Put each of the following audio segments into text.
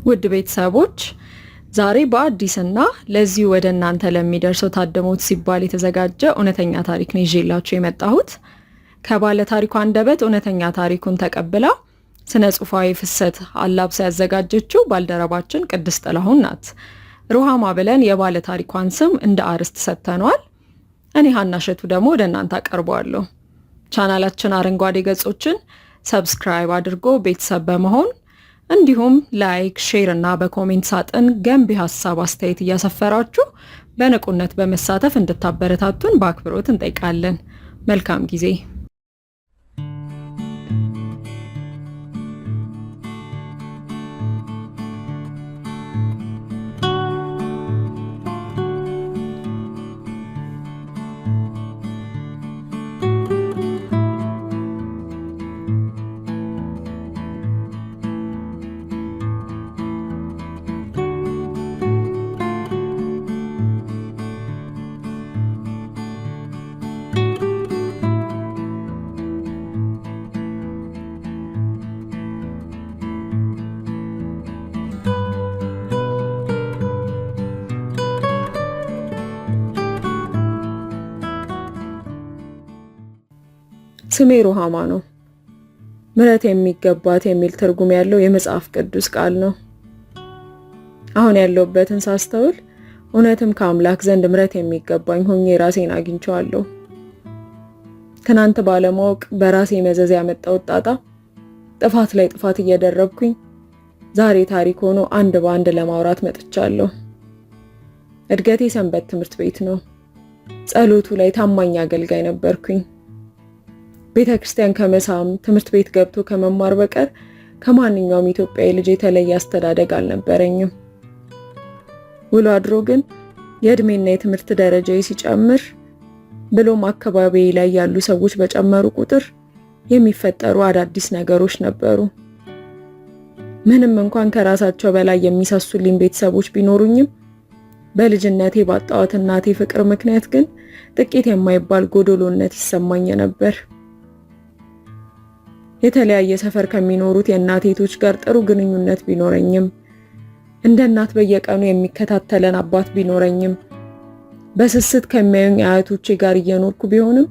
ውድ ቤተሰቦች ዛሬ በአዲስና ለዚህ ወደ እናንተ ለሚደርሰው ታደሞት ሲባል የተዘጋጀ እውነተኛ ታሪክ ነው ይዤላችሁ የመጣሁት። ከባለ ታሪኩ አንደበት እውነተኛ ታሪኩን ተቀብላ ስነ ጽሑፋዊ ፍሰት አላብሳ ያዘጋጀችው ባልደረባችን ቅድስት ጥላሁን ናት። ሩሃማ ብለን የባለ ታሪኳን ስም እንደ አርዕስት ሰጥተነዋል። እኔ ሀና እሸቱ ደግሞ ወደ እናንተ አቀርበዋለሁ። ቻናላችን አረንጓዴ ገጾችን ሰብስክራይብ አድርጎ ቤተሰብ በመሆን እንዲሁም ላይክ፣ ሼር እና በኮሜንት ሳጥን ገንቢ ሀሳብ አስተያየት እያሰፈራችሁ በንቁነት በመሳተፍ እንድታበረታቱን በአክብሮት እንጠይቃለን። መልካም ጊዜ። ስሜ ሩሃማ ነው። ምሕረት የሚገባት የሚል ትርጉም ያለው የመጽሐፍ ቅዱስ ቃል ነው። አሁን ያለሁበትን ሳስተውል እውነትም ከአምላክ ዘንድ ምሕረት የሚገባኝ ሆኜ ራሴን አግኝቼዋለሁ። ትናንት ባለማወቅ በራሴ መዘዝ ያመጣሁት ጣጣ ጥፋት ላይ ጥፋት እየደረብኩኝ ዛሬ ታሪክ ሆኖ አንድ በአንድ ለማውራት መጥቻለሁ። እድገቴ ሰንበት ትምህርት ቤት ነው። ጸሎቱ ላይ ታማኝ አገልጋይ ነበርኩኝ። ቤተክርስቲያን ከመሳም ትምህርት ቤት ገብቶ ከመማር በቀር ከማንኛውም ኢትዮጵያዊ ልጅ የተለየ አስተዳደግ አልነበረኝም። ውሎ አድሮ ግን የእድሜና የትምህርት ደረጃዬ ሲጨምር ብሎም አካባቢዬ ላይ ያሉ ሰዎች በጨመሩ ቁጥር የሚፈጠሩ አዳዲስ ነገሮች ነበሩ። ምንም እንኳን ከራሳቸው በላይ የሚሳሱልኝ ቤተሰቦች ቢኖሩኝም በልጅነቴ ባጣኋት እናቴ ፍቅር ምክንያት ግን ጥቂት የማይባል ጎዶሎነት ይሰማኝ ነበር። የተለያየ ሰፈር ከሚኖሩት የእናቴቶች ጋር ጥሩ ግንኙነት ቢኖረኝም እንደ እናት በየቀኑ የሚከታተለን አባት ቢኖረኝም በስስት ከሚያዩኝ አያቶቼ ጋር እየኖርኩ ቢሆንም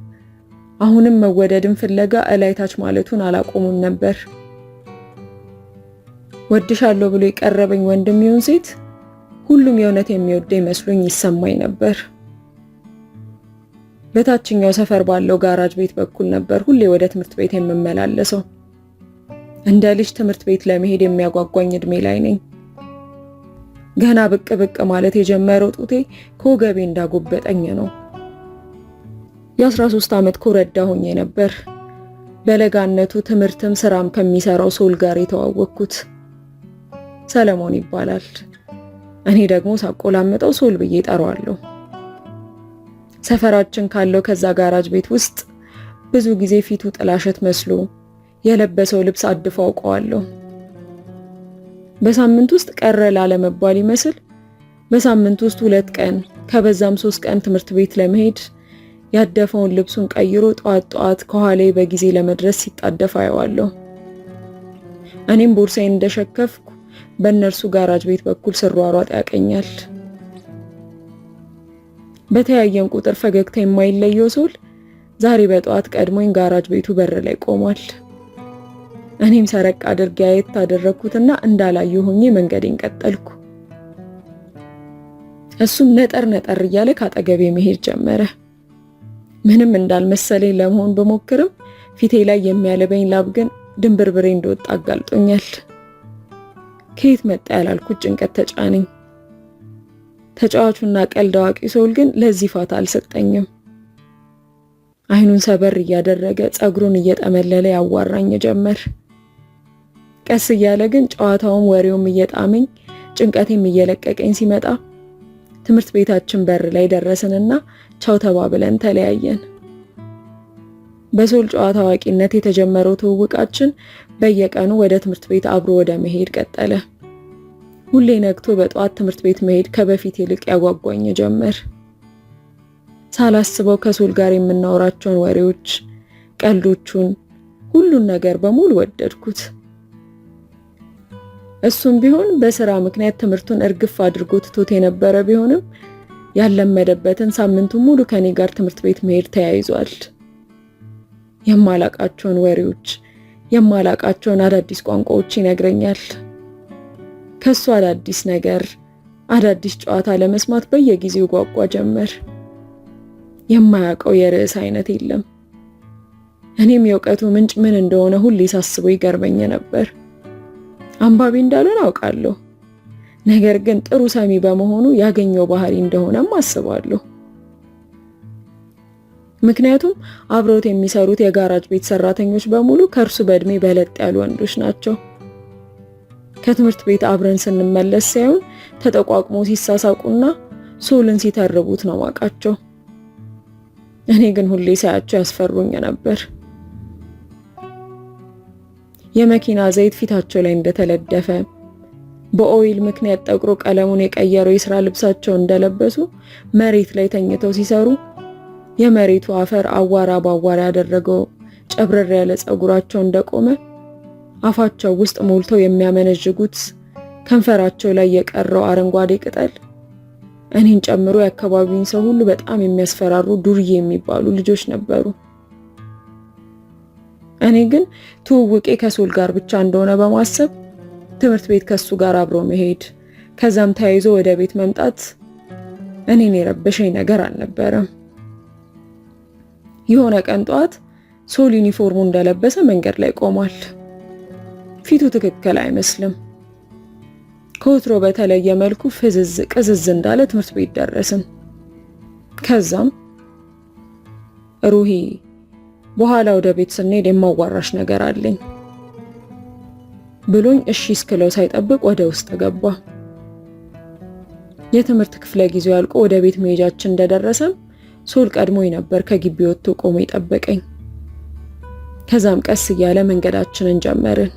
አሁንም መወደድን ፍለጋ እላይታች ማለቱን አላቆሙም ነበር። ወድሻለሁ ብሎ የቀረበኝ ወንድም ይሁን ሴት ሁሉም የእውነት የሚወደኝ መስሎኝ ይሰማኝ ነበር። በታችኛው ሰፈር ባለው ጋራጅ ቤት በኩል ነበር ሁሌ ወደ ትምህርት ቤት የምመላለሰው። እንደ ልጅ ትምህርት ቤት ለመሄድ የሚያጓጓኝ እድሜ ላይ ነኝ። ገና ብቅ ብቅ ማለት የጀመረው ጡቴ ከወገቤ እንዳጎበጠኝ ነው። የ13 ዓመት ኮረዳ ሆኜ ነበር በለጋነቱ ትምህርትም ስራም ከሚሰራው ሶል ጋር የተዋወቅኩት። ሰለሞን ይባላል። እኔ ደግሞ ሳቆላምጠው ሶል ብዬ ጠራዋለሁ። ሰፈራችን ካለው ከዛ ጋራጅ ቤት ውስጥ ብዙ ጊዜ ፊቱ ጥላሸት መስሎ የለበሰው ልብስ አድፎ አውቀዋለሁ። በሳምንት ውስጥ ቀረ ላለመባል ይመስል በሳምንት ውስጥ 2 ቀን ከበዛም 3 ቀን ትምህርት ቤት ለመሄድ ያደፈውን ልብሱን ቀይሮ ጧት ከኋላዬ በጊዜ ለመድረስ ሲጣደፍ አየዋለሁ። እኔም ቦርሳዬን እንደሸከፍኩ በእነርሱ ጋራጅ ቤት በኩል ስሯሯጥ ያቀኛል። በተያየን ቁጥር ፈገግታ የማይለየው ሶል ዛሬ በጠዋት ቀድሞኝ ጋራጅ ቤቱ በር ላይ ቆሟል። እኔም ሰረቅ አድርጌ አየት ታደረኩትና እንዳላየሁ ሆኜ መንገዴን ቀጠልኩ። እሱም ነጠር እያለ ካጠገቤ መሄድ ጀመረ። ምንም እንዳልመሰለኝ ለመሆን በሞክርም ፊቴ ላይ የሚያለበኝ ላብ ግን ድንብርብሬ እንደወጣ አጋልጦኛል። ከየት መጣ ያላልኩት ጭንቀት ተጫነኝ። ተጫዋቹና ቀልድ አዋቂ ሶል ግን ለዚህ ፋታ አልሰጠኝም። አይኑን ሰበር እያደረገ ጸጉሩን እየጠመለለ ያዋራኝ ጀመር። ቀስ እያለ ግን ጨዋታውም ወሬውም እየጣመኝ ጭንቀቴም እየለቀቀኝ ሲመጣ ትምህርት ቤታችን በር ላይ ደረስንና ቻው ተባብለን ተለያየን። በሶል ጨዋታ አዋቂነት የተጀመረው ትውውቃችን በየቀኑ ወደ ትምህርት ቤት አብሮ ወደ መሄድ ቀጠለ። ሁሌ ነግቶ በጠዋት ትምህርት ቤት መሄድ ከበፊት ይልቅ ያጓጓኝ ጀመር። ሳላስበው ከሶል ጋር የምናወራቸውን ወሬዎች፣ ቀልዶቹን፣ ሁሉን ነገር በሙሉ ወደድኩት። እሱም ቢሆን በስራ ምክንያት ትምህርቱን እርግፍ አድርጎ ትቶት የነበረ ቢሆንም ያለመደበትን ሳምንቱን ሙሉ ከኔ ጋር ትምህርት ቤት መሄድ ተያይዟል። የማላቃቸውን ወሬዎች፣ የማላቃቸውን አዳዲስ ቋንቋዎች ይነግረኛል። ከሱ አዳዲስ ነገር፣ አዳዲስ ጨዋታ ለመስማት በየጊዜው ጓጓ ጀመር። የማያውቀው የርዕስ አይነት የለም። እኔም የእውቀቱ ምንጭ ምን እንደሆነ ሁሌ ሳስበው ይገርመኝ ነበር። አንባቢ እንዳልሆነ አውቃለሁ፣ ነገር ግን ጥሩ ሰሚ በመሆኑ ያገኘው ባህሪ እንደሆነም አስባለሁ። ምክንያቱም አብረውት የሚሰሩት የጋራጅ ቤት ሰራተኞች በሙሉ ከእርሱ በእድሜ በለጥ ያሉ ወንዶች ናቸው። ከትምህርት ቤት አብረን ስንመለስ ሳይሆን ተጠቋቁሞ ሲሳሳቁና ሶልን ሲተርቡት ነው ማቃቸው። እኔ ግን ሁሌ ሳያቸው ያስፈሩኝ ነበር። የመኪና ዘይት ፊታቸው ላይ እንደተለደፈ፣ በኦይል ምክንያት ጠቁሮ ቀለሙን የቀየረው የስራ ልብሳቸው እንደለበሱ መሬት ላይ ተኝተው ሲሰሩ የመሬቱ አፈር አዋራ ባዋራ ያደረገው ጨብረር ያለ ጸጉራቸው እንደቆመ አፋቸው ውስጥ ሞልተው የሚያመነዥጉት ከንፈራቸው ላይ የቀረው አረንጓዴ ቅጠል እኔን ጨምሮ የአካባቢውን ሰው ሁሉ በጣም የሚያስፈራሩ ዱርዬ የሚባሉ ልጆች ነበሩ። እኔ ግን ትውውቄ ከሶል ጋር ብቻ እንደሆነ በማሰብ ትምህርት ቤት ከሱ ጋር አብሮ መሄድ ከዛም ተያይዞ ወደ ቤት መምጣት እኔን የረበሸኝ ነገር አልነበረም። የሆነ ቀን ጠዋት ሶል ዩኒፎርሙ እንደለበሰ መንገድ ላይ ቆሟል። ፊቱ ትክክል አይመስልም። ከወትሮ በተለየ መልኩ ፍዝዝ ቅዝዝ እንዳለ ትምህርት ቤት ደረስን። ከዛም ሩሂ በኋላ ወደ ቤት ስንሄድ የማዋራሽ ነገር አለኝ ብሎኝ እሺ እስክለው ሳይጠብቅ ወደ ውስጥ ገባ። የትምህርት ክፍለ ጊዜው ያልቆ ወደ ቤት መሄጃችን እንደደረሰም ሶል ቀድሞኝ ነበር ከግቢ ወጥቶ ቆሞ ይጠበቀኝ። ከዛም ቀስ እያለ መንገዳችንን ጀመርን።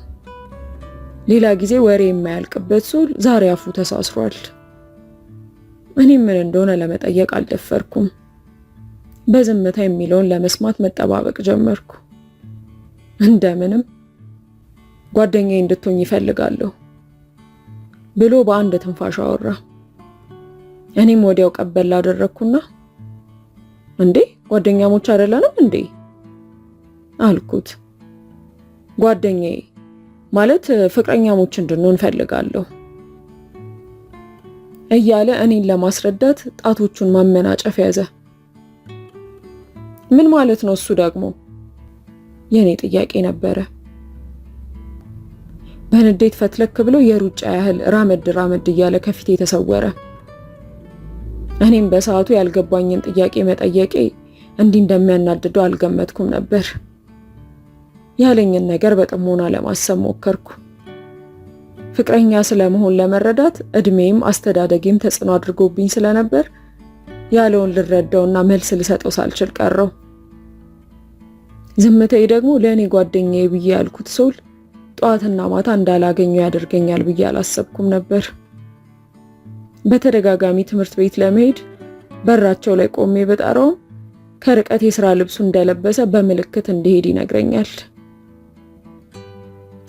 ሌላ ጊዜ ወሬ የማያልቅበት ሶል ዛሬ አፉ ተሳስሯል። እኔ ምን እንደሆነ ለመጠየቅ አልደፈርኩም። በዝምታ የሚለውን ለመስማት መጠባበቅ ጀመርኩ። እንደምንም ጓደኛዬ እንድትሆኝ ይፈልጋለሁ ብሎ በአንድ ትንፋሽ አወራ። እኔም ወዲያው ቀበል አደረኩና እንዴ ጓደኛሞች አይደለንም እንዴ አልኩት። ጓደኛዬ ማለት ፍቅረኛሞች እንድንሆን ፈልጋለሁ እያለ እኔን ለማስረዳት ጣቶቹን ማመናጨፍ ያዘ። ምን ማለት ነው እሱ ደግሞ? የኔ ጥያቄ ነበረ። በንዴት ፈትለክ ብሎ የሩጫ ያህል ራመድ እያለ ከፊቴ ተሰወረ። እኔም በሰዓቱ ያልገባኝን ጥያቄ መጠየቄ እንዲህ እንደሚያናድደው አልገመትኩም ነበር። ያለኝን ነገር በጥሞና ለማሰብ ሞከርኩ። ፍቅረኛ ስለመሆን ለመረዳት እድሜም አስተዳደጌም ተጽዕኖ አድርጎብኝ ስለነበር ያለውን ልረዳውና መልስ ልሰጠው ሳልችል ቀረው። ዝምታዬ ደግሞ ለእኔ ጓደኛዬ ብዬ ያልኩት ሶል ጠዋትና ማታ እንዳላገኘው ያደርገኛል ብዬ አላሰብኩም ነበር። በተደጋጋሚ ትምህርት ቤት ለመሄድ በራቸው ላይ ቆሜ በጠራውም ከርቀት የስራ ልብሱ እንደለበሰ በምልክት እንዲሄድ ይነግረኛል።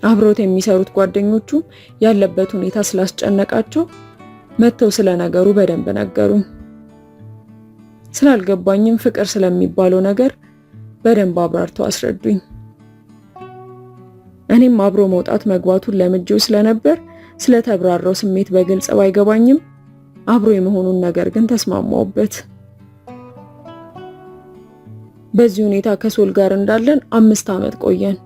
አብሮት የሚሰሩት ጓደኞቹም ያለበት ሁኔታ ስላስጨነቃቸው መተው ስለ ነገሩ በደንብ ነገሩኝ። ስላልገባኝም ፍቅር ስለሚባለው ነገር በደንብ አብራርተው አስረዱኝ። እኔም አብሮ መውጣት መግባቱን ለምጄው ስለነበር ስለተብራራው ስሜት በግልጽ ባይገባኝም አብሮ የመሆኑን ነገር ግን ተስማማውበት። በዚህ ሁኔታ ከሶል ጋር እንዳለን 5 ዓመት ቆየን።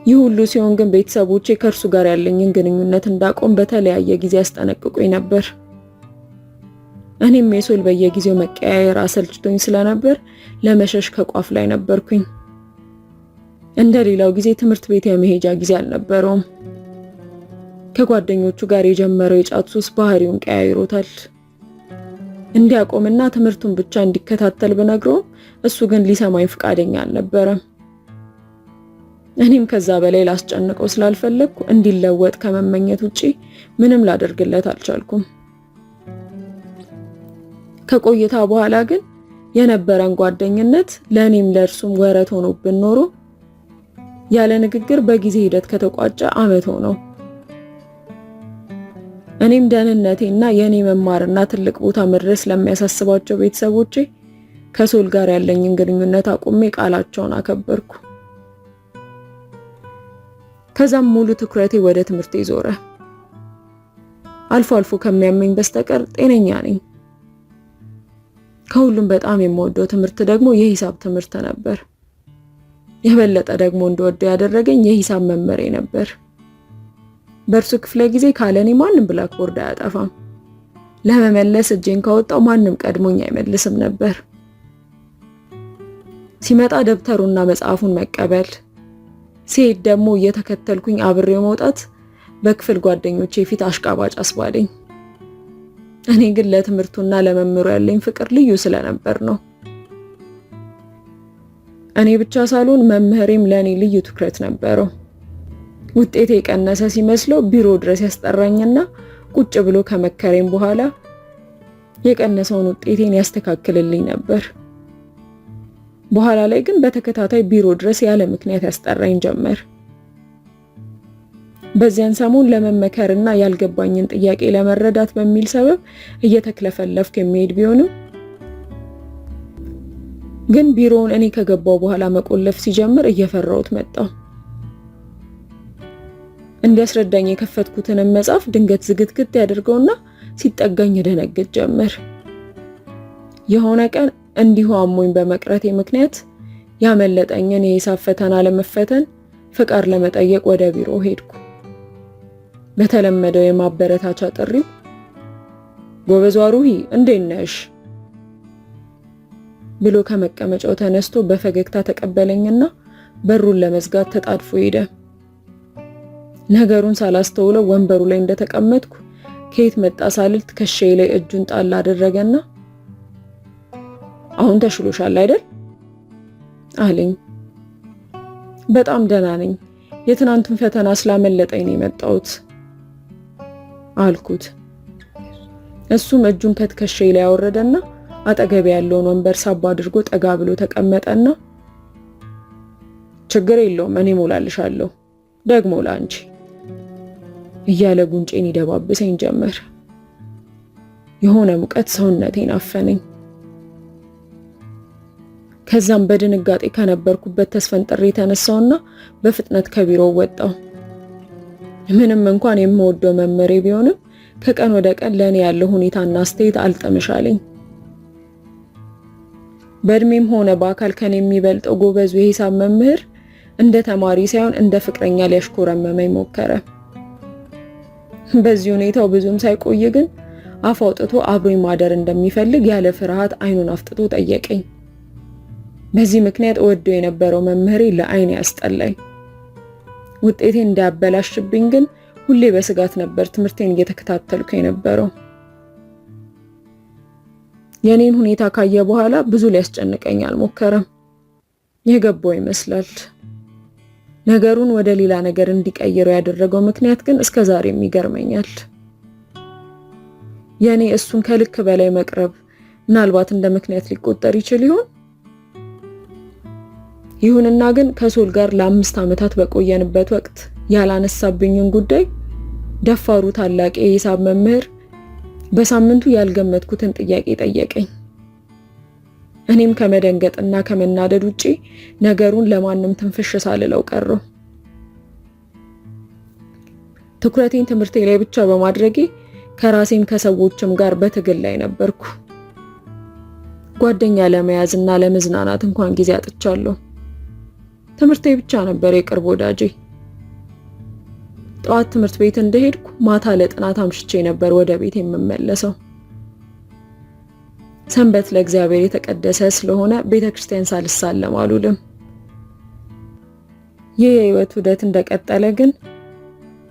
ይህ ሁሉ ሲሆን ግን ቤተሰቦቼ ከእርሱ ጋር ያለኝን ግንኙነት እንዳቆም በተለያየ ጊዜ ያስጠነቅቁኝ ነበር። እኔም የሶል በየጊዜው መቀያየር አሰልችቶኝ ስለነበር ለመሸሽ ከቋፍ ላይ ነበርኩኝ። እንደሌላው ጊዜ ትምህርት ቤት የመሄጃ ጊዜ አልነበረውም። ከጓደኞቹ ጋር የጀመረው የጫት ሱስ ባህሪውን ቀያይሮታል። እንዲያቆምና ትምህርቱን ብቻ እንዲከታተል ብነግረውም እሱ ግን ሊሰማኝ ፈቃደኛ አልነበረም። እኔም ከዛ በላይ ላስጨንቀው ስላልፈለግኩ እንዲለወጥ ከመመኘት ውጪ ምንም ላደርግለት አልቻልኩም። ከቆይታ በኋላ ግን የነበረን ጓደኝነት ለእኔም ለእርሱም ወረት ሆኖብን ኖሮ ያለ ንግግር በጊዜ ሂደት ከተቋጨ ዓመት ሆነው። እኔም ደህንነቴና የኔ መማርና ትልቅ ቦታ መድረስ ለሚያሳስባቸው ቤተሰቦቼ ከሶል ጋር ያለኝን ግንኙነት አቁሜ ቃላቸውን አከበርኩ። ከዛም ሙሉ ትኩረቴ ወደ ትምህርቴ ዞረ። አልፎ አልፎ ከሚያመኝ በስተቀር ጤነኛ ነኝ። ከሁሉም በጣም የምወደው ትምህርት ደግሞ የሂሳብ ትምህርት ነበር። የበለጠ ደግሞ እንደወደው ያደረገኝ የሂሳብ መምህሬ ነበር። በእርሱ ክፍለ ጊዜ ካለኔ ማንም ብላክቦርድ አያጠፋም። ለመመለስ እጄን ካወጣው ማንም ቀድሞኝ አይመልስም ነበር። ሲመጣ ደብተሩና መጽሐፉን መቀበል፣ ሲሄድ ደግሞ እየተከተልኩኝ አብሬው መውጣት በክፍል ጓደኞቼ ፊት አሽቃባጭ አስባለኝ። እኔ ግን ለትምህርቱና ለመምህሩ ያለኝ ፍቅር ልዩ ስለነበር ነው። እኔ ብቻ ሳልሆን መምህሬም ለኔ ልዩ ትኩረት ነበረው። ውጤቴ የቀነሰ ሲመስለው ቢሮ ድረስ ያስጠራኝና ቁጭ ብሎ ከመከረኝ በኋላ የቀነሰውን ውጤቴን ያስተካክልልኝ ነበር። በኋላ ላይ ግን በተከታታይ ቢሮ ድረስ ያለ ምክንያት ያስጠራኝ ጀመር። በዚያን ሰሞን ለመመከርና ያልገባኝን ጥያቄ ለመረዳት በሚል ሰበብ እየተክለፈለፍኩ የሚሄድ ቢሆንም ግን ቢሮውን እኔ ከገባው በኋላ መቆለፍ ሲጀምር እየፈራሁት መጣሁ። እንዲያስረዳኝ የከፈትኩትን መጽሐፍ ድንገት ዝግትግት ያደርገውና ሲጠጋኝ ደነግጥ ጀመር። የሆነ ቀን እንዲሁ አሞኝ በመቅረቴ ምክንያት ያመለጠኝን የሂሳብ ፈተና ለመፈተን ፍቃድ ለመጠየቅ ወደ ቢሮ ሄድኩ። በተለመደው የማበረታቻ ጥሪው ጎበዟ ሩሂ እንዴት ነሽ ብሎ ከመቀመጫው ተነስቶ በፈገግታ ተቀበለኝና በሩን ለመዝጋት ተጣድፎ ሄደ። ነገሩን ሳላስተውለው ወንበሩ ላይ እንደተቀመጥኩ ከየት መጣ ሳልል ትከሻዬ ላይ እጁን ጣል አደረገና አሁን ተሽሎሻል አይደል አለኝ። በጣም ደህና ነኝ፣ የትናንቱን ፈተና ስላመለጠኝ ነው የመጣሁት አልኩት። እሱም እጁን ከትከሻዬ ላይ አወረደና አጠገቤ ያለውን ወንበር ሳብ አድርጎ ጠጋ ብሎ ተቀመጠና ችግር የለውም እኔ ሞላልሻለሁ ደግሞ ላንቺ እያለ ጉንጬን ይደባብሰኝ ጀመር። የሆነ ሙቀት ሰውነቴን አፈነኝ። ከዛም በድንጋጤ ከነበርኩበት ተስፈንጥሬ ተነሳውና በፍጥነት ከቢሮው ወጣው። ምንም እንኳን የምወደው መምህሬ ቢሆንም ከቀን ወደ ቀን ለኔ ያለው ሁኔታና አስተያየት አልጠምሻለኝ። በእድሜም ሆነ በአካል ከኔ የሚበልጠው ጎበዙ የሂሳብ መምህር እንደ ተማሪ ሳይሆን እንደ ፍቅረኛ ሊያሽኮረመመኝ ሞከረ። በዚህ ሁኔታው ብዙም ሳይቆይ ግን አፍ አውጥቶ አብሮኝ ማደር እንደሚፈልግ ያለ ፍርሃት አይኑን አፍጥጦ ጠየቀኝ። በዚህ ምክንያት እወደው የነበረው መምህሬ ለአይኔ ያስጠላኝ። ውጤቴን እንዳያበላሽብኝ ግን ሁሌ በስጋት ነበር ትምህርቴን እየተከታተልኩ የነበረው። የኔን ሁኔታ ካየ በኋላ ብዙ ሊያስጨንቀኝ አልሞከረም። የገባው ይመስላል። ነገሩን ወደ ሌላ ነገር እንዲቀይረው ያደረገው ምክንያት ግን እስከዛሬም ይገርመኛል። የኔ እሱን ከልክ በላይ መቅረብ ምናልባት እንደ ምክንያት ሊቆጠር ይችል ይሆን? ይሁንና ግን ከሶል ጋር ለ5 ዓመታት በቆየንበት ወቅት ያላነሳብኝን ጉዳይ ደፋሩ ታላቅ የሂሳብ መምህር በሳምንቱ ያልገመትኩትን ጥያቄ ጠየቀኝ። እኔም ከመደንገጥና ከመናደድ ውጪ ነገሩን ለማንም ትንፍሽ ሳልለው ቀረሁ። ትኩረቴን ትምህርቴ ላይ ብቻ በማድረጌ ከራሴም ከሰዎችም ጋር በትግል ላይ ነበርኩ። ጓደኛ ለመያዝና ለመዝናናት እንኳን ጊዜ አጥቻለሁ። ትምህርቴ ብቻ ነበር የቅርብ ወዳጄ። ጠዋት ትምህርት ቤት እንደሄድኩ ማታ ለጥናት አምሽቼ ነበር ወደ ቤት የምመለሰው። ሰንበት ለእግዚአብሔር የተቀደሰ ስለሆነ ቤተክርስቲያን ሳልሳለም አልውልም። ይህ የህይወት ውደት እንደቀጠለ ግን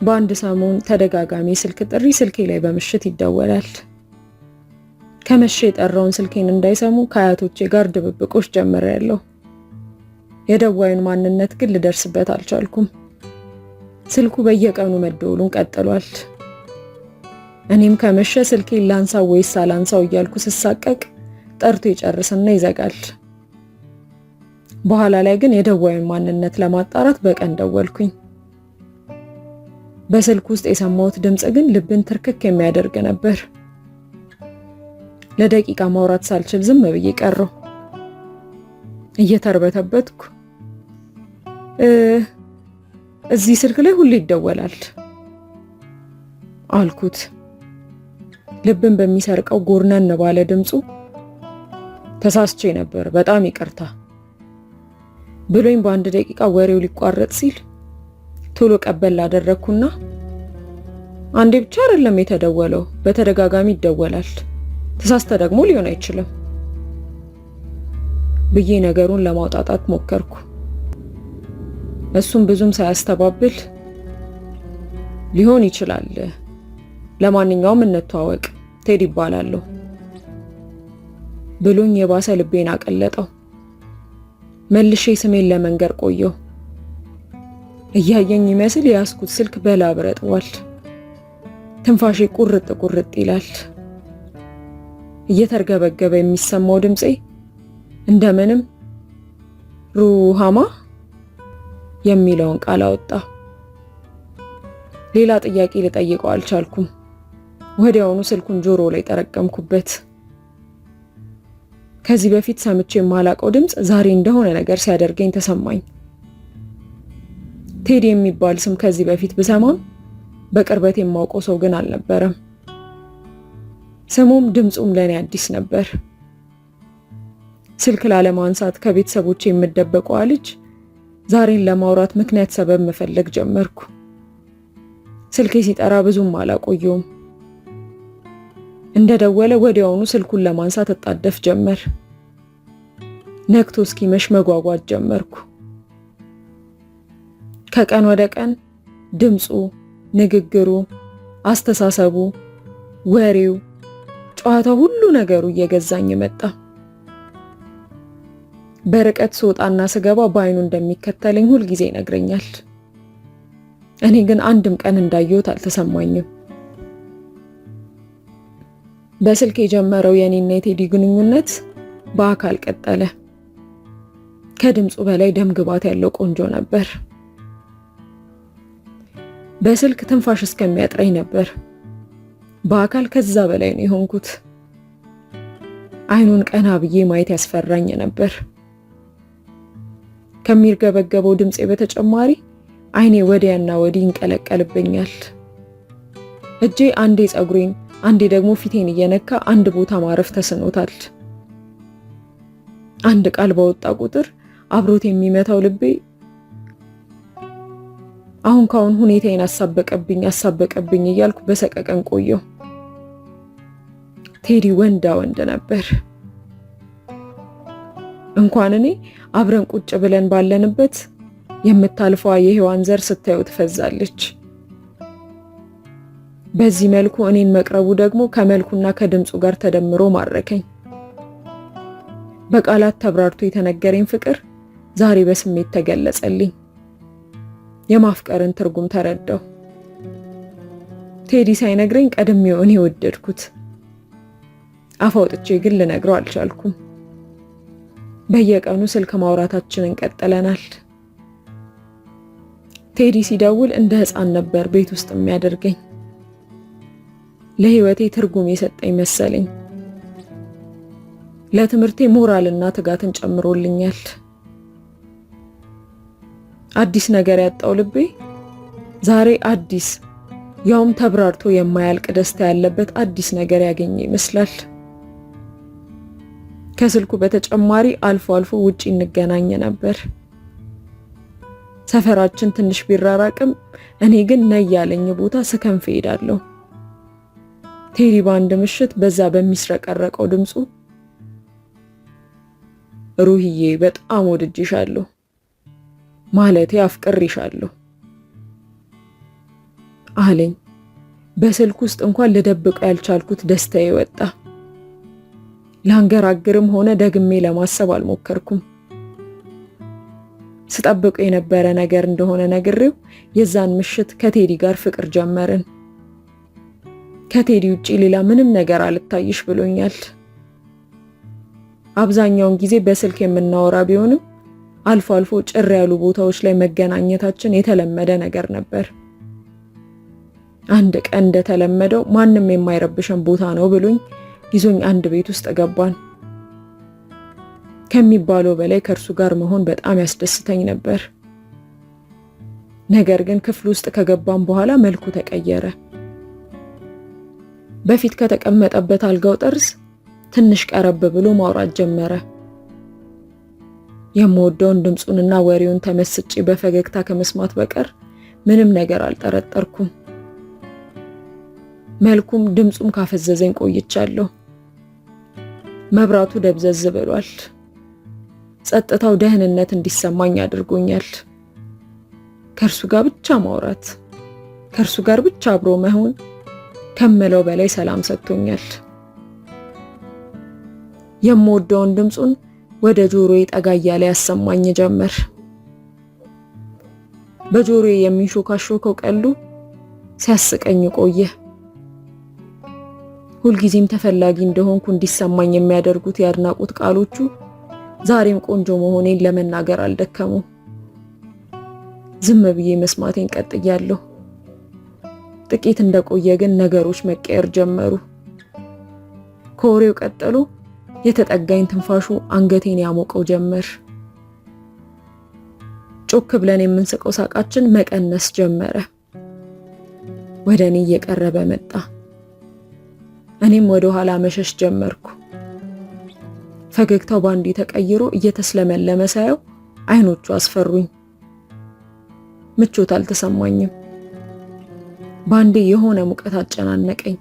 በአንድ ሰሞን ተደጋጋሚ ስልክ ጥሪ ስልኬ ላይ በምሽት ይደወላል። ከመሸ የጠራውን ስልኬን እንዳይሰሙ ከአያቶቼ ጋር ድብብቆሽ ጀምሬያለሁ። የደዋዩን ማንነት ግን ልደርስበት አልቻልኩም። ስልኩ በየቀኑ መደወሉን ቀጥሏል። እኔም ከመሸ ስልኬን ላንሳው ወይስ አላንሳው እያልኩ ስሳቀቅ ጠርቶ ይጨርስና ይዘጋል። በኋላ ላይ ግን የደዋዩን ማንነት ለማጣራት በቀን ደወልኩኝ። በስልክ ውስጥ የሰማሁት ድምጽ ግን ልብን ትርክክ የሚያደርግ ነበር። ለደቂቃ ማውራት ሳልችል ዝም ብዬ ቀረሁ። እየተርበተበትኩ እዚህ ስልክ ላይ ሁሌ ይደወላል አልኩት። ልብን በሚሰርቀው ጎርነን ባለ ድምፁ ተሳስቼ ነበር፣ በጣም ይቅርታ ብሎኝ በአንድ ደቂቃ ወሬው ሊቋረጥ ሲል ቶሎ ቀበል አደረኩና አንዴ ብቻ አይደለም የተደወለው፣ በተደጋጋሚ ይደወላል፣ ተሳስተ ደግሞ ሊሆን አይችልም ብዬ ነገሩን ለማውጣጣት ሞከርኩ። እሱም ብዙም ሳያስተባብል ሊሆን ይችላል፣ ለማንኛውም እንተዋወቅ፣ ቴዲ ይባላለሁ ብሎኝ የባሰ ልቤን አቀለጠው። መልሼ ስሜን ለመንገር ቆየው። እያየኝ ይመስል የያዝኩት ስልክ በላብ ረጥቧል። ትንፋሼ ቁርጥ ቁርጥ ይላል። እየተርገበገበ የሚሰማው ድምጼ እንደምንም ሩሃማ የሚለውን ቃል አወጣ። ሌላ ጥያቄ ልጠይቀው አልቻልኩም። ወዲያውኑ ስልኩን ጆሮ ላይ ጠረቀምኩበት። ከዚህ በፊት ሰምቼ የማላውቀው ድምጽ ዛሬ እንደሆነ ነገር ሲያደርገኝ ተሰማኝ። ቴዲ የሚባል ስም ከዚህ በፊት ብሰማም በቅርበት የማውቀው ሰው ግን አልነበረም። ስሙም ድምጹም ለኔ አዲስ ነበር። ስልክ ላለማንሳት ከቤተሰቦቼ የምደበቀው ልጅ ዛሬን ለማውራት ምክንያት ሰበብ መፈለግ ጀመርኩ። ስልኬ ሲጠራ ብዙም አላቆየውም። እንደደወለ ወዲያውኑ ስልኩን ለማንሳት እጣደፍ ጀመር። ነክቶ እስኪመሽ መጓጓት ጀመርኩ። ከቀን ወደ ቀን ድምፁ፣ ንግግሩ፣ አስተሳሰቡ፣ ወሬው፣ ጨዋታው፣ ሁሉ ነገሩ እየገዛኝ መጣ። በርቀት ስወጣና ስገባ በአይኑ እንደሚከተለኝ ሁል ጊዜ ይነግረኛል። እኔ ግን አንድም ቀን እንዳየሁት አልተሰማኝም። በስልክ የጀመረው የኔና የቴዲ ግንኙነት በአካል ቀጠለ። ከድምፁ በላይ ደም ግባት ያለው ቆንጆ ነበር። በስልክ ትንፋሽ እስከሚያጥረኝ ነበር። በአካል ከዛ በላይ ነው የሆንኩት። አይኑን ቀና ብዬ ማየት ያስፈራኝ ነበር። ከሚርገበገበው ድምፄ በተጨማሪ አይኔ ወዲያና ወዲህ ይንቀለቀልብኛል። እጄ አንዴ ጸጉሬን አንዴ ደግሞ ፊቴን እየነካ አንድ ቦታ ማረፍ ተስኖታል። አንድ ቃል በወጣ ቁጥር አብሮት የሚመታው ልቤ አሁን ካሁን ሁኔታዬን አሳበቀብኝ እያልኩ በሰቀቀን ቆየው። ቴዲ ወንዳ ወንድ ነበር። እንኳን እኔ አብረን ቁጭ ብለን ባለንበት የምታልፈዋ የሔዋን ዘር ስታየው ትፈዛለች። በዚህ መልኩ እኔን መቅረቡ ደግሞ ከመልኩና ከድምፁ ጋር ተደምሮ ማረከኝ። በቃላት ተብራርቶ የተነገረኝ ፍቅር ዛሬ በስሜት ተገለጸልኝ። የማፍቀርን ትርጉም ተረዳው። ቴዲ ሳይነግረኝ ቀድሜው እኔ ወደድኩት። አፍ አውጥቼ ግን ልነግረው አልቻልኩም። በየቀኑ ስልክ ማውራታችንን ቀጥለናል። ቴዲ ሲደውል እንደ ሕፃን ነበር ቤት ውስጥ የሚያደርገኝ። ለህይወቴ ትርጉም የሰጠኝ መሰለኝ። ለትምህርቴ ሞራልና ትጋትን ጨምሮልኛል። አዲስ ነገር ያጣው ልቤ ዛሬ አዲስ ያውም ተብራርቶ የማያልቅ ደስታ ያለበት አዲስ ነገር ያገኘ ይመስላል። ከስልኩ በተጨማሪ አልፎ አልፎ ውጪ እንገናኝ ነበር። ሰፈራችን ትንሽ ቢራራቅም እኔ ግን ነይ ያለኝ ቦታ ስከንፍ ሄዳለሁ። ቴዲ በአንድ ምሽት በዛ በሚስረቀረቀው ድምፁ ሩህዬ በጣም ወድጄሻለሁ ማለቴ አፍቅሬሻለሁ አለኝ። በስልክ ውስጥ እንኳን ልደብቀው ያልቻልኩት ደስታዬ ወጣ። ላንገራግርም ሆነ ደግሜ ለማሰብ አልሞከርኩም። ስጠብቀው የነበረ ነገር እንደሆነ ነግሬው የዛን ምሽት ከቴዲ ጋር ፍቅር ጀመርን። ከቴዲ ውጪ ሌላ ምንም ነገር አልታይሽ ብሎኛል። አብዛኛውን ጊዜ በስልክ የምናወራ ቢሆንም አልፎ አልፎ ጭር ያሉ ቦታዎች ላይ መገናኘታችን የተለመደ ነገር ነበር። አንድ ቀን እንደተለመደው ማንም የማይረብሸን ቦታ ነው ብሎኝ ይዞኝ አንድ ቤት ውስጥ ገባን። ከሚባለው በላይ ከእርሱ ጋር መሆን በጣም ያስደስተኝ ነበር። ነገር ግን ክፍል ውስጥ ከገባን በኋላ መልኩ ተቀየረ። በፊት ከተቀመጠበት አልጋው ጠርዝ ትንሽ ቀረብ ብሎ ማውራት ጀመረ። የምወደውን ድምፁንና ወሬውን ተመስጬ በፈገግታ ከመስማት በቀር ምንም ነገር አልጠረጠርኩም። መልኩም ድምፁም ካፈዘዘኝ ቆይቻለሁ። መብራቱ ደብዘዝ ብሏል። ጸጥታው ደህንነት እንዲሰማኝ አድርጎኛል። ከእርሱ ጋር ብቻ ማውራት፣ ከእርሱ ጋር ብቻ አብሮ መሆን ከምለው በላይ ሰላም ሰጥቶኛል። የምወደውን ድምፁን ወደ ጆሮዬ ጠጋ እያለ ያሰማኝ ጀመር። በጆሮዬ የሚንሾካሾከው ቀሉ ሲያስቀኝ ቆየ። ሁልጊዜም ተፈላጊ እንደሆንኩ እንዲሰማኝ የሚያደርጉት የአድናቆት ቃሎቹ ዛሬም ቆንጆ መሆኔን ለመናገር አልደከሙም። ዝም ብዬ መስማቴን ቀጥያለሁ። ጥቂት እንደቆየ ግን ነገሮች መቀየር ጀመሩ። ከወሬው ቀጠሎ የተጠጋኝ ትንፋሹ አንገቴን ያሞቀው ጀመር። ጮክ ብለን የምንስቀው ሳቃችን መቀነስ ጀመረ። ወደ እኔ እየቀረበ መጣ። እኔም ወደ ኋላ መሸሽ ጀመርኩ። ፈገግታው ባንዴ ተቀይሮ እየተስለመለመ ሳየው አይኖቹ አስፈሩኝ። ምቾት አልተሰማኝም። ባንዴ የሆነ ሙቀት አጨናነቀኝ።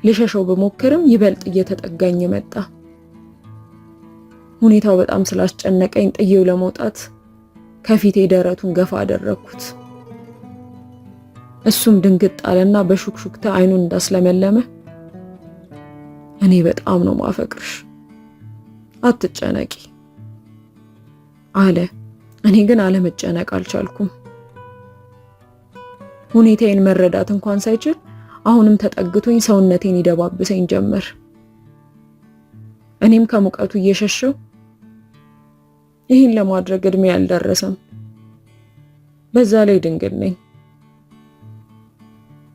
ልሸሸው በሞክርም ይበልጥ እየተጠጋኝ መጣ። ሁኔታው በጣም ስላስጨነቀኝ ጥዬው ለመውጣት ከፊቴ ደረቱን ገፋ አደረኩት። እሱም ድንግጥ አለና በሹክሹክታ አይኑን እንዳስለመለመ እኔ በጣም ነው ማፈቅርሽ፣ አትጨነቂ አለ። እኔ ግን አለመጨነቅ አልቻልኩም። ሁኔታዬን መረዳት እንኳን ሳይችል አሁንም ተጠግቶኝ ሰውነቴን ይደባብሰኝ ጀመር። እኔም ከሙቀቱ እየሸሸው ይህን ለማድረግ እድሜ አልደረሰም፣ በዛ ላይ ድንግል ነኝ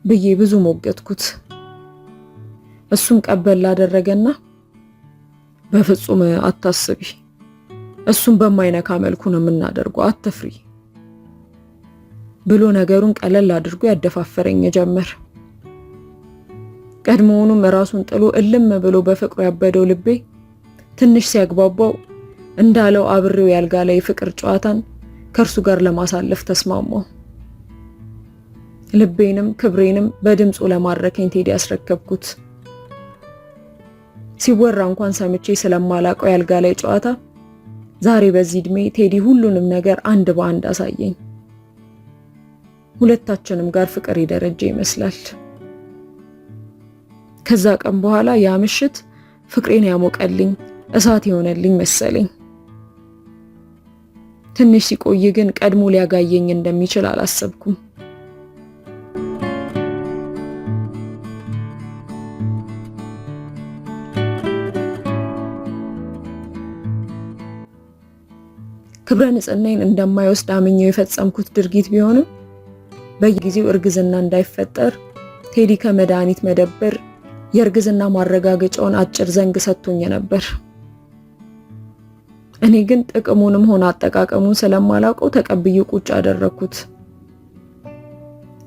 ብዬ ብዙ ሞገትኩት። እሱም ቀበል አደረገና በፍጹም አታስቢ፣ እሱም በማይነካ መልኩ ነው የምናደርገው፣ አትፍሪ ብሎ ነገሩን ቀለል አድርጎ ያደፋፈረኝ ጀመር። ቀድሞውኑም ራሱን ጥሎ እልም ብሎ በፍቅሩ ያበደው ልቤ ትንሽ ሲያግባባው እንዳለው አብሬው ያልጋ ላይ ፍቅር ጨዋታን ከእርሱ ጋር ለማሳለፍ ተስማማው። ልቤንም ክብሬንም በድምፁ ለማረከኝ ቴዲ ያስረከብኩት። ሲወራ እንኳን ሰምቼ ስለማላቀው ያልጋ ላይ ጨዋታ ዛሬ በዚህ እድሜ ቴዲ ሁሉንም ነገር አንድ በአንድ አሳየኝ። ሁለታችንም ጋር ፍቅር የደረጀ ይመስላል። ከዛ ቀን በኋላ ያ ምሽት ፍቅሬን ያሞቀልኝ እሳት የሆነልኝ መሰለኝ። ትንሽ ሲቆይ ግን ቀድሞ ሊያጋየኝ እንደሚችል አላሰብኩም። ክብረ ንጽህናዬን እንደማይወስድ አምኜው የፈጸምኩት ድርጊት ቢሆንም በየጊዜው እርግዝና እንዳይፈጠር ቴዲ ከመድኃኒት መደብር የእርግዝና ማረጋገጫውን አጭር ዘንግ ሰጥቶኝ ነበር። እኔ ግን ጥቅሙንም ሆነ አጠቃቀሙን ስለማላውቀው ተቀብዬ ቁጭ አደረኩት።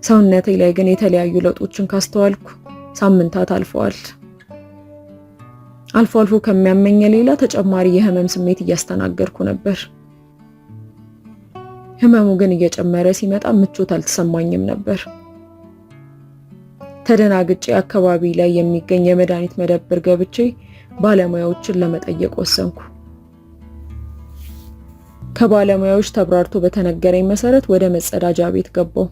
ሰውነቴ ላይ ግን የተለያዩ ለውጦችን ካስተዋልኩ ሳምንታት አልፈዋል። አልፎ አልፎ ከሚያመኝ ሌላ ተጨማሪ የህመም ስሜት እያስተናገርኩ ነበር። ህመሙ ግን እየጨመረ ሲመጣ ምቾት አልተሰማኝም ነበር። ተደናግጬ አካባቢ ላይ የሚገኝ የመድኃኒት መደብር ገብቼ ባለሙያዎችን ለመጠየቅ ወሰንኩ። ከባለሙያዎች ተብራርቶ በተነገረኝ መሰረት ወደ መጸዳጃ ቤት ገባው።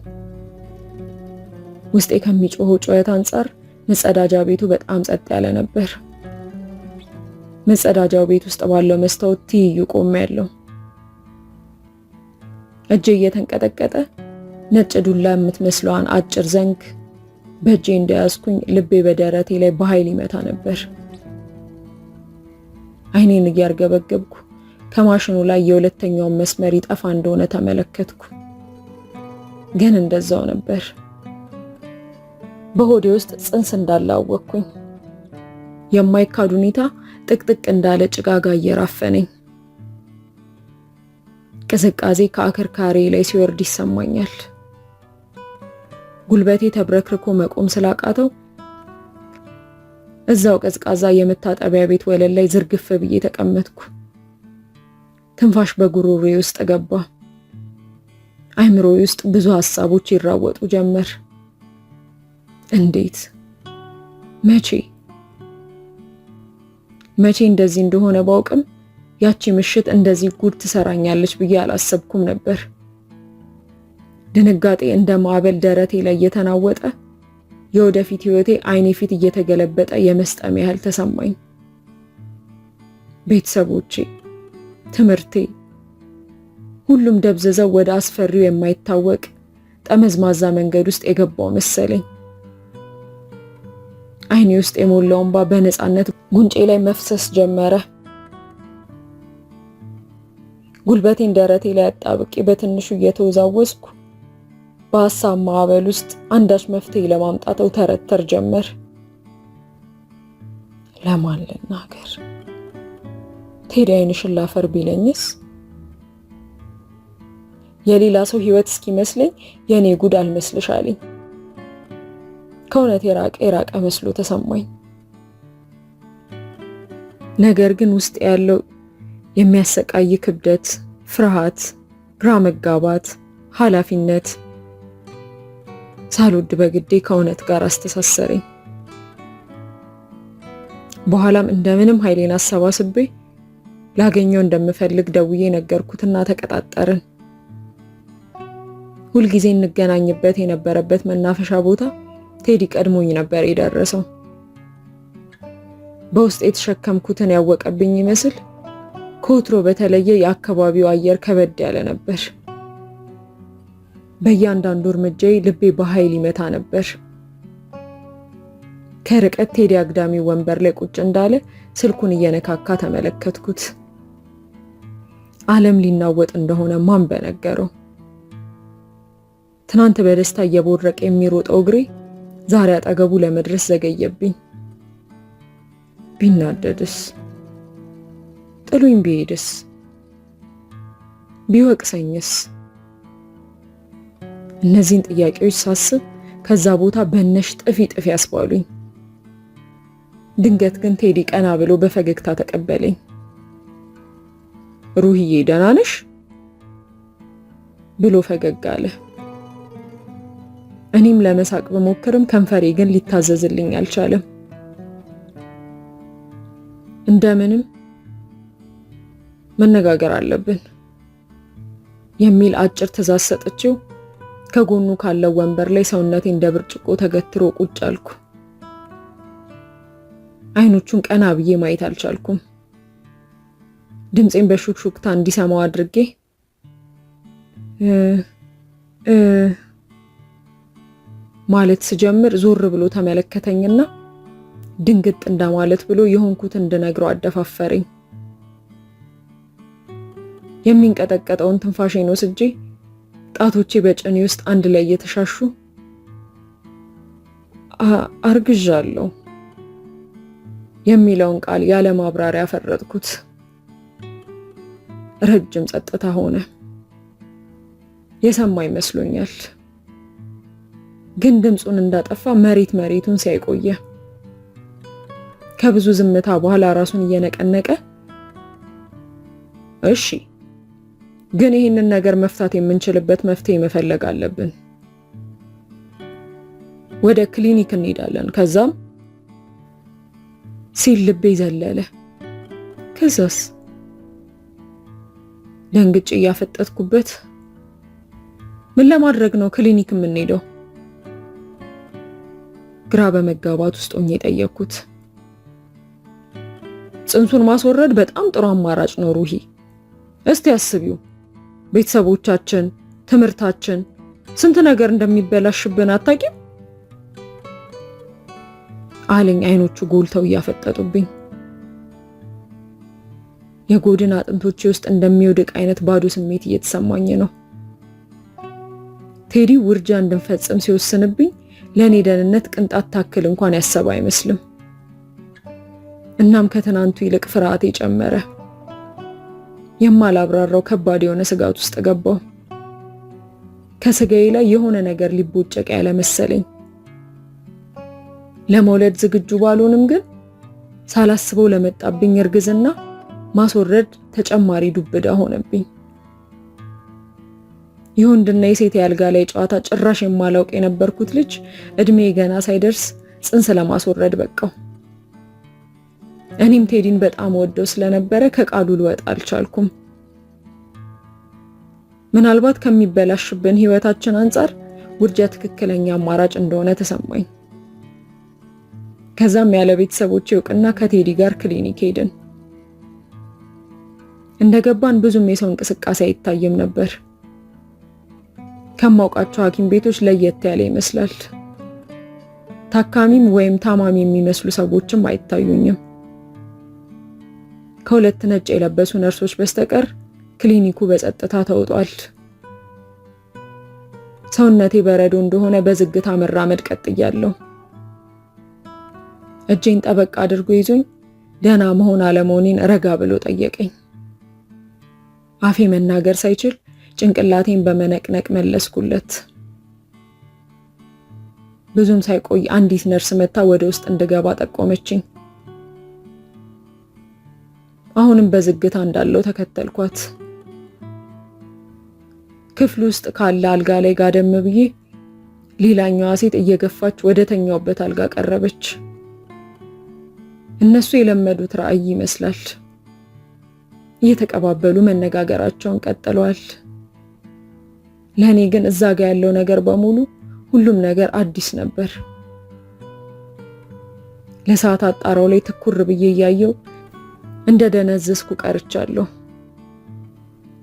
ውስጤ ከሚጮኸው ጩኸት አንጻር መጸዳጃ ቤቱ በጣም ጸጥ ያለ ነበር። መጸዳጃው ቤት ውስጥ ባለው መስታወት ትይዩ ቆሜያለሁ። እጄ እየተንቀጠቀጠ ነጭ ዱላ የምትመስለዋን አጭር ዘንግ በእጄ እንደያዝኩኝ ልቤ በደረቴ ላይ በኃይል ይመታ ነበር። አይኔን እያርገበገብኩ ከማሽኑ ላይ የሁለተኛውን መስመር ይጠፋ እንደሆነ ተመለከትኩ። ግን እንደዛው ነበር። በሆዴ ውስጥ ጽንስ እንዳለ አወቅኩኝ። የማይካድ ሁኔታ ጥቅጥቅ እንዳለ ጭጋጋ እየራፈነኝ፣ ቅዝቃዜ ከአከርካሪ ላይ ሲወርድ ይሰማኛል። ጉልበቴ ተብረክርኮ መቆም ስላቃተው እዛው ቀዝቃዛ የመታጠቢያ ቤት ወለል ላይ ዝርግፍ ብዬ ተቀመጥኩ። ትንፋሽ በጉሮሮዬ ውስጥ ገባ። አይምሮዬ ውስጥ ብዙ ሐሳቦች ይራወጡ ጀመር። እንዴት? መቼ እንደዚህ እንደሆነ ባውቅም ያቺ ምሽት እንደዚህ ጉድ ትሰራኛለች ብዬ አላሰብኩም ነበር። ድንጋጤ እንደ ማዕበል ደረቴ ላይ እየተናወጠ የወደፊት ህይወቴ አይኔ ፊት እየተገለበጠ የመስጠም ያህል ተሰማኝ። ቤተሰቦቼ፣ ትምህርቴ፣ ሁሉም ደብዝዘው ወደ አስፈሪው የማይታወቅ ጠመዝማዛ መንገድ ውስጥ የገባው መሰለኝ። አይኔ ውስጥ የሞላው እንባ በነፃነት ጉንጬ ላይ መፍሰስ ጀመረ። ጉልበቴን ደረቴ ላይ አጣብቄ በትንሹ እየተወዛወዝኩ በሀሳብ ማዕበል ውስጥ አንዳች መፍትሄ ለማምጣት ተረተር ጀመር። ለማን ልናገር? ቴዲ ዓይንሽን ላፈር ቢለኝስ? የሌላ ሰው ህይወት እስኪመስለኝ የኔ ጉድ አልመስልሽ አለኝ። ከእውነት የራቀ መስሎ ተሰማኝ። ነገር ግን ውስጥ ያለው የሚያሰቃይ ክብደት፣ ፍርሃት፣ ግራ መጋባት፣ ኃላፊነት ሳልወድ በግዴ ከእውነት ጋር አስተሳሰረኝ። በኋላም እንደምንም ኃይሌን አሰባስቤ ላገኘው እንደምፈልግ ደውዬ ነገርኩትና ተቀጣጠርን። ሁልጊዜ እንገናኝበት የነበረበት መናፈሻ ቦታ ቴዲ ቀድሞኝ ነበር የደረሰው። በውስጥ የተሸከምኩትን ያወቀብኝ ይመስል ከወትሮ በተለየ የአካባቢው አየር ከበድ ያለ ነበር። በእያንዳንዱ እርምጃዬ ልቤ በኃይል ይመታ ነበር። ከርቀት ቴዲ አግዳሚ ወንበር ላይ ቁጭ እንዳለ ስልኩን እየነካካ ተመለከትኩት። ዓለም ሊናወጥ እንደሆነ ማን በነገረው? ትናንት በደስታ እየቦረቀ የሚሮጠው እግሬ ዛሬ አጠገቡ ለመድረስ ዘገየብኝ። ቢናደድስ? ጥሉኝ ቢሄድስ? ቢወቅሰኝስ? እነዚህን ጥያቄዎች ሳስብ ከዛ ቦታ በነሽ ጥፊ ያስባሉኝ። ድንገት ግን ቴዲ ቀና ብሎ በፈገግታ ተቀበለኝ። ሩህዬ ደህና ነሽ? ብሎ ፈገግ አለ። እኔም ለመሳቅ በሞክርም ከንፈሬ ግን ሊታዘዝልኝ አልቻለም። እንደምንም መነጋገር አለብን የሚል አጭር ትዕዛዝ ሰጥቼው ከጎኑ ካለው ወንበር ላይ ሰውነቴ እንደ ብርጭቆ ተገትሮ ቁጭ አልኩ። አይኖቹን ቀና ብዬ ማየት አልቻልኩም። ድምፄን በሹክሹክታ እንዲሰማው አድርጌ ማለት ስጀምር ዞር ብሎ ተመለከተኝና ድንግጥ እንደማለት ብሎ የሆንኩትን እንድነግረው አደፋፈረኝ። የሚንቀጠቀጠውን ትንፋሼን ወስጄ ጣቶቼ በጭኔ ውስጥ አንድ ላይ እየተሻሹ አርግዣለሁ የሚለውን ቃል ያለ ማብራሪያ ፈረጥኩት። ረጅም ጸጥታ ሆነ። የሰማ ይመስሎኛል፣ ግን ድምፁን እንዳጠፋ መሬቱን ሲያይቆየ ከብዙ ዝምታ በኋላ ራሱን እየነቀነቀ እሺ፣ ግን ይህንን ነገር መፍታት የምንችልበት መፍትሄ መፈለግ አለብን። ወደ ክሊኒክ እንሄዳለን። ከዛም ሲል ልቤ ዘለለ። ከዛስ? ደንግጬ እያፈጠጥኩበት ምን ለማድረግ ነው ክሊኒክ የምንሄደው? ግራ በመጋባት ውስጥ ሆኜ ጠየቅኩት። ጽንሱን ማስወረድ በጣም ጥሩ አማራጭ ነው ሩሂ። እስቲ አስቢው፣ ቤተሰቦቻችን፣ ትምህርታችን፣ ስንት ነገር እንደሚበላሽብን አታውቂም? አለኝ አይኖቹ ጎልተው እያፈጠጡብኝ። የጎድን አጥንቶቼ ውስጥ እንደሚወድቅ አይነት ባዶ ስሜት እየተሰማኝ ነው። ቴዲ ውርጃ እንድንፈጽም ሲወስንብኝ ለኔ ደህንነት ቅንጣት ታክል እንኳን ያሰበ አይመስልም። እናም ከትናንቱ ይልቅ ፍርሃቴ ጨመረ። የማላብራራው ከባድ የሆነ ስጋት ውስጥ ገባው። ከስጋዬ ላይ የሆነ ነገር ሊቦጨቅ ያለ መሰለኝ። ለመውለድ ዝግጁ ባልሆንም ግን ሳላስበው ለመጣብኝ እርግዝና ማስወረድ ተጨማሪ ዱብዳ ሆነብኝ። የወንድና የሴት ያልጋ ላይ ጨዋታ ጭራሽ የማላውቅ የነበርኩት ልጅ እድሜ ገና ሳይደርስ ጽንስ ለማስወረድ በቃው። እኔም ቴዲን በጣም ወደው ስለነበረ ከቃሉ ልወጣ አልቻልኩም። ምናልባት ከሚበላሽብን ህይወታችን አንጻር ውርጃ ትክክለኛ አማራጭ እንደሆነ ተሰማኝ። ከዛም ያለ ቤተሰቦቼ እውቅና ከቴዲ ጋር ክሊኒክ ሄድን። እንደገባን ብዙም የሰው እንቅስቃሴ አይታይም ነበር። ከማውቃቸው ሐኪም ቤቶች ለየት ያለ ይመስላል። ታካሚም ወይም ታማሚ የሚመስሉ ሰዎችም አይታዩኝም። ከሁለት ነጭ የለበሱ ነርሶች በስተቀር ክሊኒኩ በጸጥታ ተውጧል። ሰውነቴ በረዶ እንደሆነ በዝግታ መራመድ ቀጥያለሁ። እጄን ጠበቅ አድርጎ ይዞኝ ደህና መሆን አለመሆኔን ረጋ ብሎ ጠየቀኝ። አፌ መናገር ሳይችል ጭንቅላቴን በመነቅነቅ መለስኩለት። ብዙም ሳይቆይ አንዲት ነርስ መታ ወደ ውስጥ እንድገባ ጠቆመችኝ። አሁንም በዝግታ እንዳለው ተከተልኳት። ክፍል ውስጥ ካለ አልጋ ላይ ጋደም ብዬ ሌላኛዋ ሴት እየገፋች ወደ ተኛውበት አልጋ ቀረበች። እነሱ የለመዱት ራዕይ ይመስላል። እየተቀባበሉ መነጋገራቸውን ቀጥለዋል። ለኔ ግን እዛ ጋ ያለው ነገር በሙሉ ሁሉም ነገር አዲስ ነበር። ለሰዓታት ጣራው ላይ ትኩር ብዬ እያየው እንደደነዘዝኩ ቀርቻለሁ።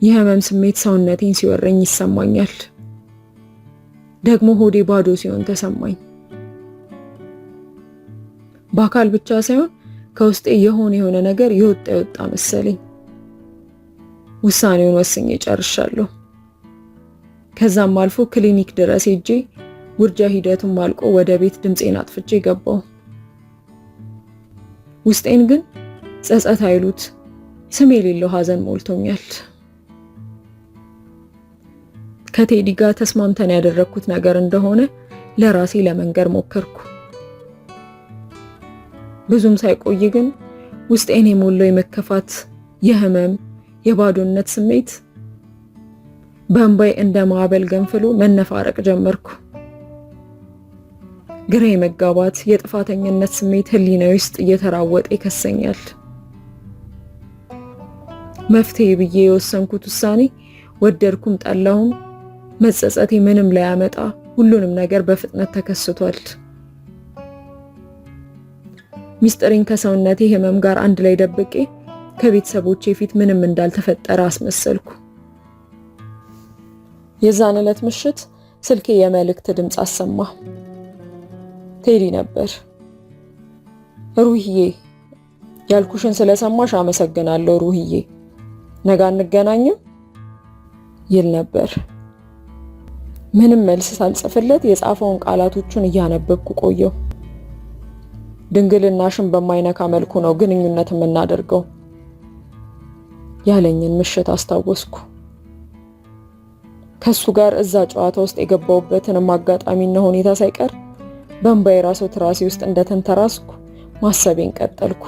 የህመም ስሜት ሰውነቴን ሲወረኝ ይሰማኛል። ደግሞ ሆዴ ባዶ ሲሆን ተሰማኝ። በአካል ብቻ ሳይሆን ከውስጤ የሆነ ነገር የወጣ መሰለኝ። ውሳኔውን ወስኜ ጨርሻለሁ። ከዛም አልፎ ክሊኒክ ድረስ ሄጄ ውርጃ ሂደቱን አልቆ ወደ ቤት ድምፄን አጥፍቼ ገባው። ውስጤን ግን ጸጸት አይሉት ስም የሌለው ሐዘን ሞልቶኛል። ከቴዲ ጋር ተስማምተን ያደረኩት ነገር እንደሆነ ለራሴ ለመንገር ሞከርኩ። ብዙም ሳይቆይ ግን ውስጤን የሞላው የመከፋት፣ የህመም፣ የባዶነት ስሜት በእንባይ እንደ ማዕበል ገንፍሎ መነፋረቅ ጀመርኩ። ግራ የመጋባት የጥፋተኝነት ስሜት ህሊናዬ ውስጥ እየተራወጠ ይከሰኛል። መፍትሄ ብዬ የወሰንኩት ውሳኔ ወደድኩም ጠላሁም መጸጸቴ ምንም ላይ ያመጣ ሁሉንም ነገር በፍጥነት ተከስቷል። ሚስጥሬን ከሰውነቴ ህመም ጋር አንድ ላይ ደብቄ ከቤተሰቦቼ ፊት ምንም እንዳልተፈጠረ አስመሰልኩ። የዛን ዕለት ምሽት ስልኬ የመልእክት ድምፅ አሰማ። ቴዲ ነበር። ሩህዬ፣ ያልኩሽን ስለሰማሽ አመሰግናለሁ ሩህዬ፣ ነገ እንገናኝም ይል ነበር። ምንም መልስ ሳልጽፍለት የጻፈውን ቃላቶቹን እያነበብኩ ቆየው። ድንግልናሽን በማይነካ መልኩ ነው ግንኙነት የምናደርገው ያለኝን ምሽት አስታወስኩ። ከሱ ጋር እዛ ጨዋታ ውስጥ የገባውበትን አጋጣሚና ሁኔታ ሳይቀር በእንባዬ ራሱ ትራሴ ውስጥ እንደተንተራስኩ ማሰቤን ቀጠልኩ።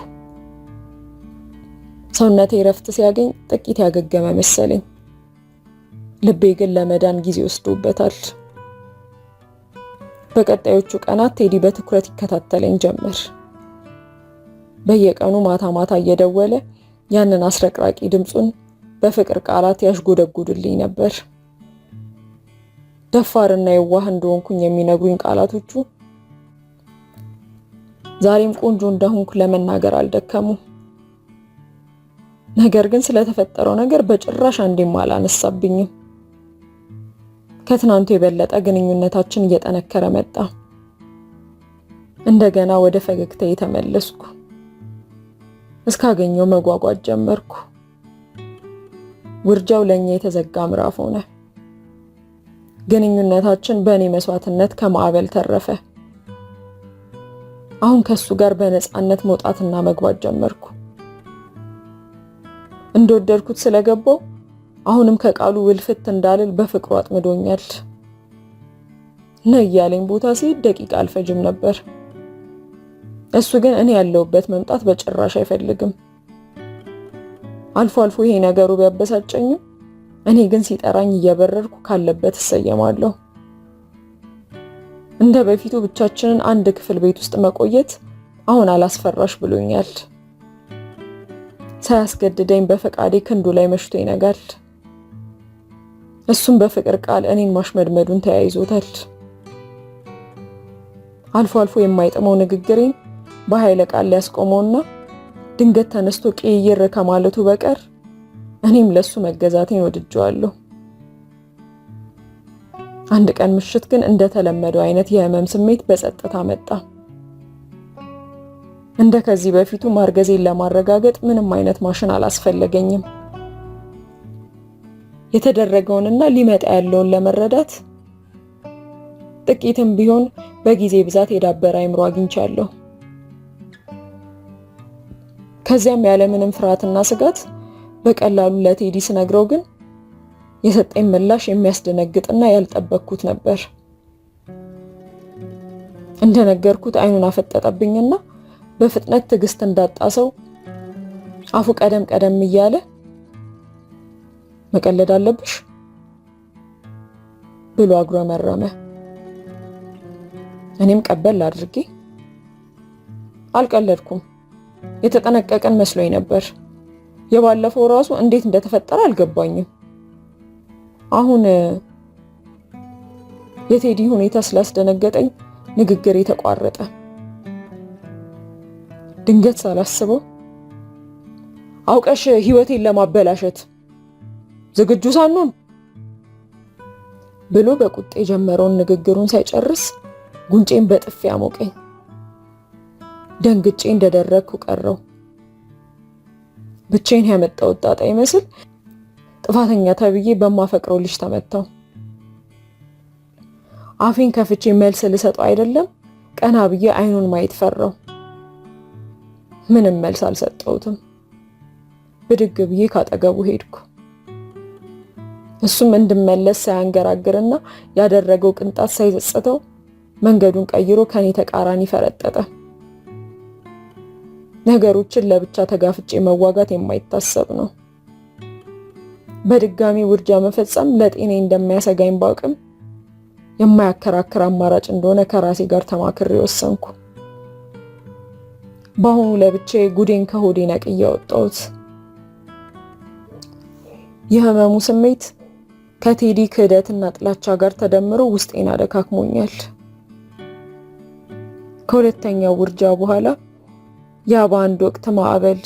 ሰውነቴ ረፍት ሲያገኝ ጥቂት ያገገመ መሰለኝ። ልቤ ግን ለመዳን ጊዜ ወስዶበታል። በቀጣዮቹ ቀናት ቴዲ በትኩረት ይከታተለኝ ጀመር። በየቀኑ ማታ ማታ እየደወለ ያንን አስረቅራቂ ድምፁን በፍቅር ቃላት ያሽጎደጉድልኝ ነበር። ደፋርና የዋህ እንደሆንኩኝ የሚነግሩኝ ቃላቶቹ ዛሬም ቆንጆ እንደሆንኩ ለመናገር አልደከሙም። ነገር ግን ስለተፈጠረው ነገር በጭራሽ አንዴም አላነሳብኝም። ከትናንቱ የበለጠ ግንኙነታችን እየጠነከረ መጣ። እንደገና ወደ ፈገግታዬ ተመለስኩ። እስካገኘው መጓጓት ጀመርኩ። ውርጃው ለኛ የተዘጋ ምዕራፍ ሆነ። ግንኙነታችን በእኔ መስዋዕትነት ከማዕበል ተረፈ። አሁን ከሱ ጋር በነፃነት መውጣትና መግባት ጀመርኩ። እንደወደድኩት ስለገባው አሁንም ከቃሉ ውልፍት እንዳልል በፍቅሩ አጥምዶኛል። እያለኝ ቦታ ሲሄድ ደቂቃ አልፈጅም ነበር። እሱ ግን እኔ ያለሁበት መምጣት በጭራሽ አይፈልግም። አልፎ አልፎ ይሄ ነገሩ ቢያበሳጨኝም እኔ ግን ሲጠራኝ እየበረርኩ ካለበት እሰየማለሁ። እንደ በፊቱ ብቻችንን አንድ ክፍል ቤት ውስጥ መቆየት አሁን አላስፈራሽ ብሎኛል። ሳያስገድደኝ በፈቃዴ ክንዱ ላይ መሽቶ ይነጋል። እሱም በፍቅር ቃል እኔን ማሽመድመዱን ተያይዞታል። አልፎ አልፎ የማይጥመው ንግግሬን በኃይለ ቃል ሊያስቆመውና ድንገት ተነስቶ ቅይር ከማለቱ በቀር እኔም ለሱ መገዛቴን ወድጄዋለሁ። አንድ ቀን ምሽት ግን እንደተለመደው አይነት የህመም ስሜት በጸጥታ መጣ። እንደ ከዚህ በፊቱ ማርገዜን ለማረጋገጥ ምንም አይነት ማሽን አላስፈለገኝም። የተደረገውንና ሊመጣ ያለውን ለመረዳት ጥቂትም ቢሆን በጊዜ ብዛት የዳበረ አይምሮ አግኝቻለሁ። ከዚያም ያለምንም ፍርሃትና ስጋት በቀላሉ ለቴዲ ስነግረው ግን የሰጠኝ ምላሽ የሚያስደነግጥና ያልጠበቅኩት ነበር። እንደነገርኩት አይኑን አፈጠጠብኝና በፍጥነት ትዕግስት እንዳጣ ሰው አፉ ቀደም ቀደም እያለ መቀለድ አለብሽ ብሎ አጉረመረመ። እኔም ቀበል አድርጌ አልቀለድኩም፣ የተጠነቀቀን መስሎኝ ነበር። የባለፈው ራሱ እንዴት እንደተፈጠረ አልገባኝም። አሁን የቴዲ ሁኔታ ስላስደነገጠኝ ንግግሬ ተቋረጠ። ድንገት ሳላስበው አውቀሽ ህይወቴን ለማበላሸት ዝግጁ ሳንሆን ብሎ በቁጣ የጀመረውን ንግግሩን ሳይጨርስ ጉንጬን በጥፊ አሞቀኝ። ደንግጬ እንደደረኩ ቀረው። ብቻዬን ያመጣው ጣጣ ይመስል ጥፋተኛ ተብዬ በማፈቅረው ልጅ ተመታው። አፌን ከፍቼ መልስ ልሰጠው አይደለም ቀና ብዬ አይኑን ማየት ፈራው። ምንም መልስ አልሰጠሁትም። ብድግ ብዬ ካጠገቡ ሄድኩ። እሱም እንድመለስ ሳያንገራግርና ያደረገው ቅንጣት ሳይጸጸተው መንገዱን ቀይሮ ከኔ ተቃራኒ ፈረጠጠ። ነገሮችን ለብቻ ተጋፍጬ መዋጋት የማይታሰብ ነው። በድጋሚ ውርጃ መፈጸም ለጤኔ እንደማያሰጋኝ ባውቅም የማያከራክር አማራጭ እንደሆነ ከራሴ ጋር ተማክሬ ወሰንኩ። በአሁኑ ለብቻዬ ጉዴን ከሆዴ ነቅዬ አወጣሁት። የህመሙ ስሜት ከቴዲ ክህደትና ጥላቻ ጋር ተደምሮ ውስጤን አደካክሞኛል። ከሁለተኛው ውርጃ በኋላ ያ በአንድ ወቅት ማዕበል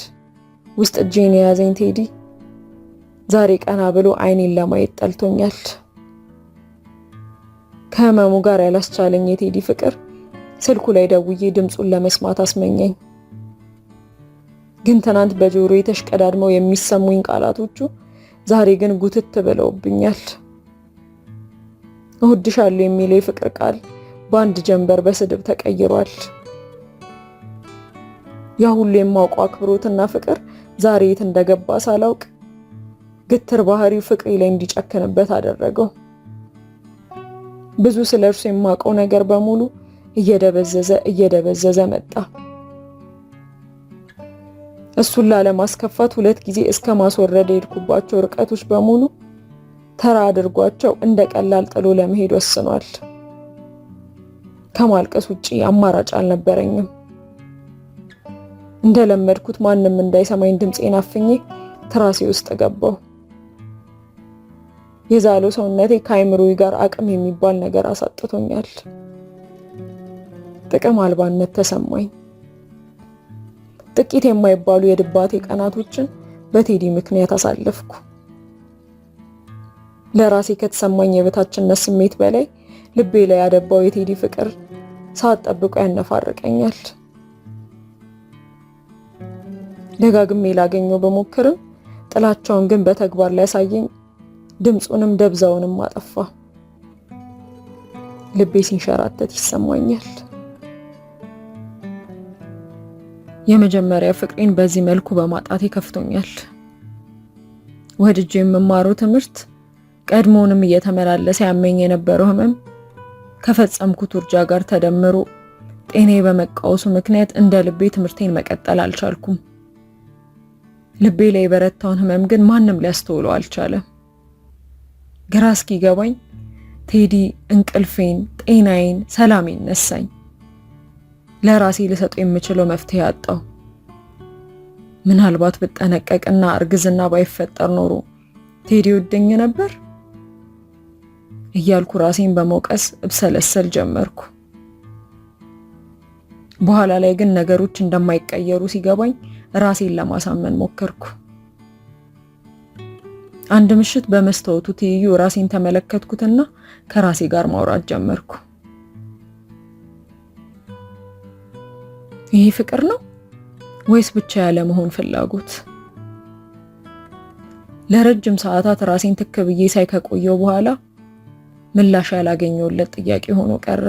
ውስጥ እጄን የያዘኝ ቴዲ ዛሬ ቀና ብሎ አይኔን ለማየት ጠልቶኛል። ከህመሙ ጋር ያላስቻለኝ የቴዲ ፍቅር ስልኩ ላይ ደውዬ ድምፁን ለመስማት አስመኘኝ። ግን ትናንት በጆሮዬ ተሽቀዳድመው የሚሰሙኝ ቃላቶቹ ዛሬ ግን ጉትት ብለውብኛል። እወድሻለሁ የሚለው የፍቅር ቃል በአንድ ጀንበር በስድብ ተቀይሯል። ያ ሁሉ የማውቀው አክብሮትና ፍቅር ዛሬ የት እንደገባ ሳላውቅ ግትር ባህሪው ፍቅሬ ላይ እንዲጨክንበት አደረገው። ብዙ ስለርሱ የማውቀው ነገር በሙሉ እየደበዘዘ መጣ። እሱን ላለማስከፋት 2 ጊዜ እስከ ማስወረድ የሄድኩባቸው ርቀቶች በሙሉ ተራ አድርጓቸው እንደ ቀላል ጥሎ ለመሄድ ወስኗል። ከማልቀስ ውጪ አማራጭ አልነበረኝም። እንደለመድኩት ማንም እንዳይሰማኝ ድምፄን አፍኜ ትራሴ ውስጥ ገባው። የዛለው ሰውነቴ ከአይምሮዬ ጋር አቅም የሚባል ነገር አሳጥቶኛል። ጥቅም አልባነት ተሰማኝ። ጥቂት የማይባሉ የድባቴ ቀናቶችን በቴዲ ምክንያት አሳለፍኩ። ለራሴ ከተሰማኝ የበታችነት ስሜት በላይ ልቤ ላይ ያደባው የቴዲ ፍቅር ሳትጠብቆ ያነፋርቀኛል። ደጋግሜ ላገኘው በሞክርም ጥላቻውን ግን በተግባር ላይ ያሳየኝ፣ ድምፁንም ደብዛውንም አጠፋ። ልቤ ሲንሸራተት ይሰማኛል። የመጀመሪያ ፍቅሬን በዚህ መልኩ በማጣቴ ከፍቶኛል። ወድጄ የምማረው ትምህርት፣ ቀድሞውንም እየተመላለሰ ያመኝ የነበረው ህመም ከፈጸምኩት ውርጃ ጋር ተደምሮ ጤናዬ በመቃወሱ ምክንያት እንደ ልቤ ትምህርቴን መቀጠል አልቻልኩም። ልቤ ላይ የበረታውን ህመም ግን ማንም ሊያስተውለው አልቻለም። ግራ እስኪገባኝ ቴዲ እንቅልፌን፣ ጤናዬን፣ ሰላሜን ነሳኝ። ለራሴ ልሰጠው የምችለው መፍትሄ አጣሁ። ምናልባት ብጠነቀቅና እርግዝና ባይፈጠር ኖሮ ቴዲ ወደኝ ነበር እያልኩ ራሴን በመውቀስ እብሰለሰል ጀመርኩ። በኋላ ላይ ግን ነገሮች እንደማይቀየሩ ሲገባኝ ራሴን ለማሳመን ሞከርኩ። አንድ ምሽት በመስታወቱ ትይዩ ራሴን ተመለከትኩትና ከራሴ ጋር ማውራት ጀመርኩ። ይህ ፍቅር ነው ወይስ ብቻ ያለ መሆን ፍላጎት? ለረጅም ሰዓታት ራሴን ትክ ብዬ ሳይ ከቆየው በኋላ ምላሽ ያላገኘሁለት ጥያቄ ሆኖ ቀረ።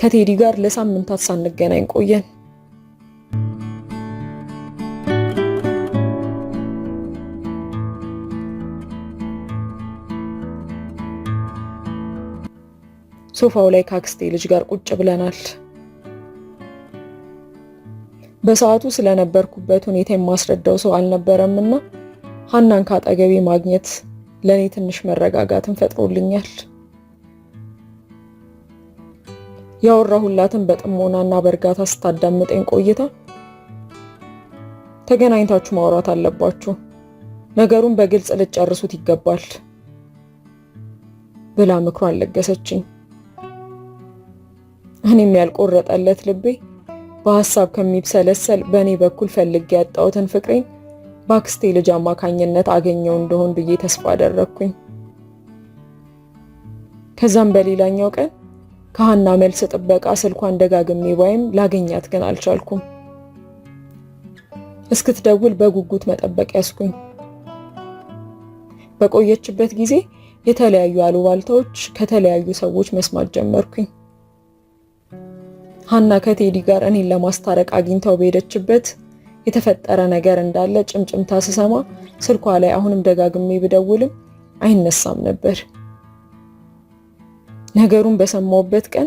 ከቴዲ ጋር ለሳምንታት ሳንገናኝ ቆየን። ሶፋው ላይ ከአክስቴ ልጅ ጋር ቁጭ ብለናል። በሰዓቱ ስለነበርኩበት ሁኔታ የማስረዳው ሰው አልነበረምና ሀናን ካጠገቤ ማግኘት ለኔ ትንሽ መረጋጋትን ፈጥሮልኛል። ያወራሁላትን በጥሞናና በእርጋታ ስታዳምጠኝ ቆይታ ተገናኝታችሁ ማውራት አለባችሁ፣ ነገሩን በግልጽ ልጨርሱት ይገባል ብላ ምክሯን ለገሰችኝ። እኔም ያልቆረጠለት ልቤ በሐሳብ ከሚብሰለሰል በእኔ በኩል ፈልጌ ያጣሁትን ፍቅሬን በአክስቴ ልጅ አማካኝነት አገኘው እንደሆን ብዬ ተስፋ አደረግኩኝ። ከዛም በሌላኛው ቀን ከሀና መልስ ጥበቃ ስልኳን ደጋግሜ ባይም ላገኛት ግን አልቻልኩም። እስክትደውል በጉጉት መጠበቅ ያስኩኝ። በቆየችበት ጊዜ የተለያዩ አሉባልታዎች ከተለያዩ ሰዎች መስማት ጀመርኩኝ። ሀና ከቴዲ ጋር እኔን ለማስታረቅ አግኝታው በሄደችበት የተፈጠረ ነገር እንዳለ ጭምጭምታ ስሰማ ስልኳ ላይ አሁንም ደጋግሜ ብደውልም አይነሳም ነበር። ነገሩን በሰማውበት ቀን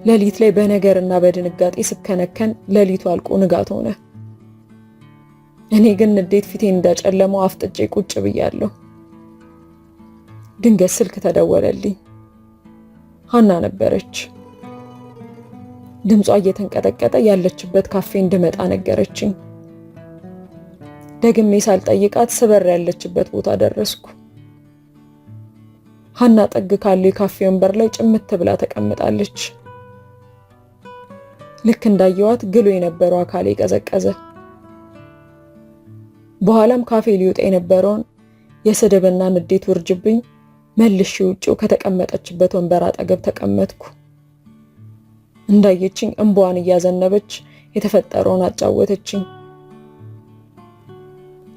ሌሊት ላይ በነገርና በድንጋጤ ስከነከን ሌሊቱ አልቆ ንጋት ሆነ። እኔ ግን ንዴት ፊቴን እንዳጨለመው አፍጥጬ ቁጭ ብያለሁ። ድንገት ስልክ ተደወለልኝ። ሀና ነበረች። ድምጿ እየተንቀጠቀጠ ያለችበት ካፌ እንድመጣ ነገረችኝ። ደግሜ ሳልጠይቃት ስበር ያለችበት ቦታ ደረስኩ። ሀና ጠግ ካለው የካፌ ወንበር ላይ ጭምት ብላ ተቀምጣለች። ልክ እንዳየዋት ግሎ የነበረው አካሌ ቀዘቀዘ። በኋላም ካፌ ሊወጣ የነበረውን የስድብና ንዴት ውርጅብኝ መልሼ ውጪው ከተቀመጠችበት ወንበር አጠገብ ተቀመጥኩ። እንዳየችኝ እንባዋን እያዘነበች የተፈጠረውን አጫወተችኝ።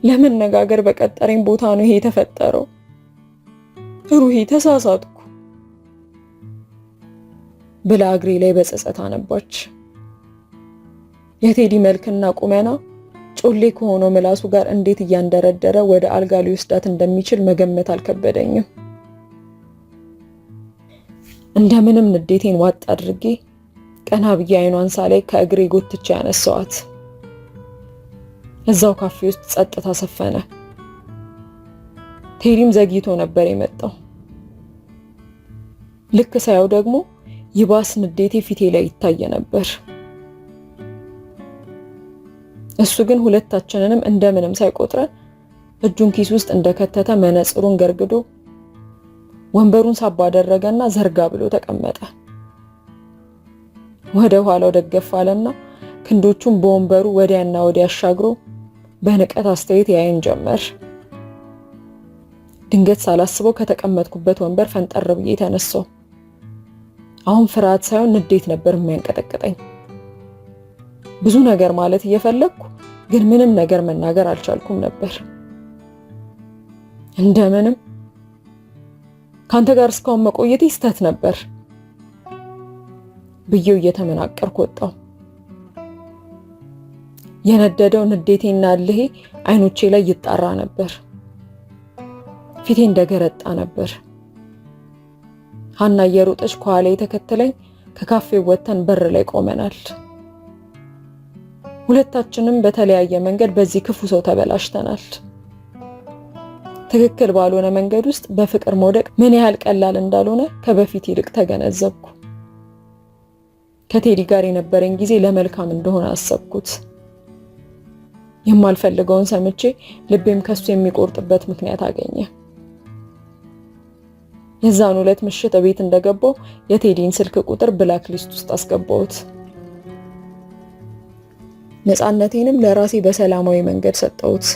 ለመነጋገር በቀጠረኝ ቦታ ነው ይሄ የተፈጠረው። ሩሂ ተሳሳትኩ ብላ እግሬ ላይ በጸጸት አነባች። የቴዲ መልክና ቁመና ጮሌ ከሆነው ምላሱ ጋር እንዴት እያንደረደረ ወደ አልጋ ሊወስዳት እንደሚችል መገመት አልከበደኝም። እንደምንም ንዴቴን ዋጥ አድርጌ ቀና ብዬ አይኗን ሳላይ ከእግሬ ጎትቼ ያነሳዋት። እዛው ካፌ ውስጥ ጸጥታ ሰፈነ። ቴዲም ዘግይቶ ነበር የመጣው። ልክ ሳየው ደግሞ ይባስ ንዴቴ ፊቴ ላይ ይታይ ነበር። እሱ ግን ሁለታችንንም እንደምንም ሳይቆጥረን እጁን ኪስ ውስጥ እንደከተተ መነጽሩን ገርግዶ ወንበሩን ሳባ አደረገና ዘርጋ ብሎ ተቀመጠ። ወደ ኋላው ደገፍ አለና ክንዶቹን በወንበሩ ወዲያና ወዲያ አሻግሮ በንቀት አስተያየት ያየን ጀመር። ድንገት ሳላስበው ከተቀመጥኩበት ወንበር ፈንጠር ብዬ ተነሳው። አሁን ፍርሃት ሳይሆን ንዴት ነበር የሚያንቀጠቅጠኝ። ብዙ ነገር ማለት እየፈለግኩ ግን ምንም ነገር መናገር አልቻልኩም ነበር። እንደምንም ካንተ ጋር እስካሁን መቆየቴ ስህተት ነበር ብዬው እየተመናቀርኩ ወጣው። የነደደው ንዴቴና እልሄ አይኖቼ ላይ ይጣራ ነበር። ፊቴ እንደገረጣ ነበር። ሀና እየሮጠች ከኋላ ተከተለኝ ከካፌው ወጥተን በር ላይ ቆመናል። ሁለታችንም በተለያየ መንገድ በዚህ ክፉ ሰው ተበላሽተናል። ትክክል ባልሆነ መንገድ ውስጥ በፍቅር መውደቅ ምን ያህል ቀላል እንዳልሆነ ከበፊት ይልቅ ተገነዘብኩ። ከቴዲ ጋር የነበረኝ ጊዜ ለመልካም እንደሆነ አሰብኩት። የማልፈልገውን ሰምቼ ልቤም ከሱ የሚቆርጥበት ምክንያት አገኘ። የዛን ዕለት ምሽት ቤት እንደገባው የቴዲን ስልክ ቁጥር ብላክ ሊስት ውስጥ አስገባሁት። ነፃነቴንም ለራሴ በሰላማዊ መንገድ ሰጠሁት።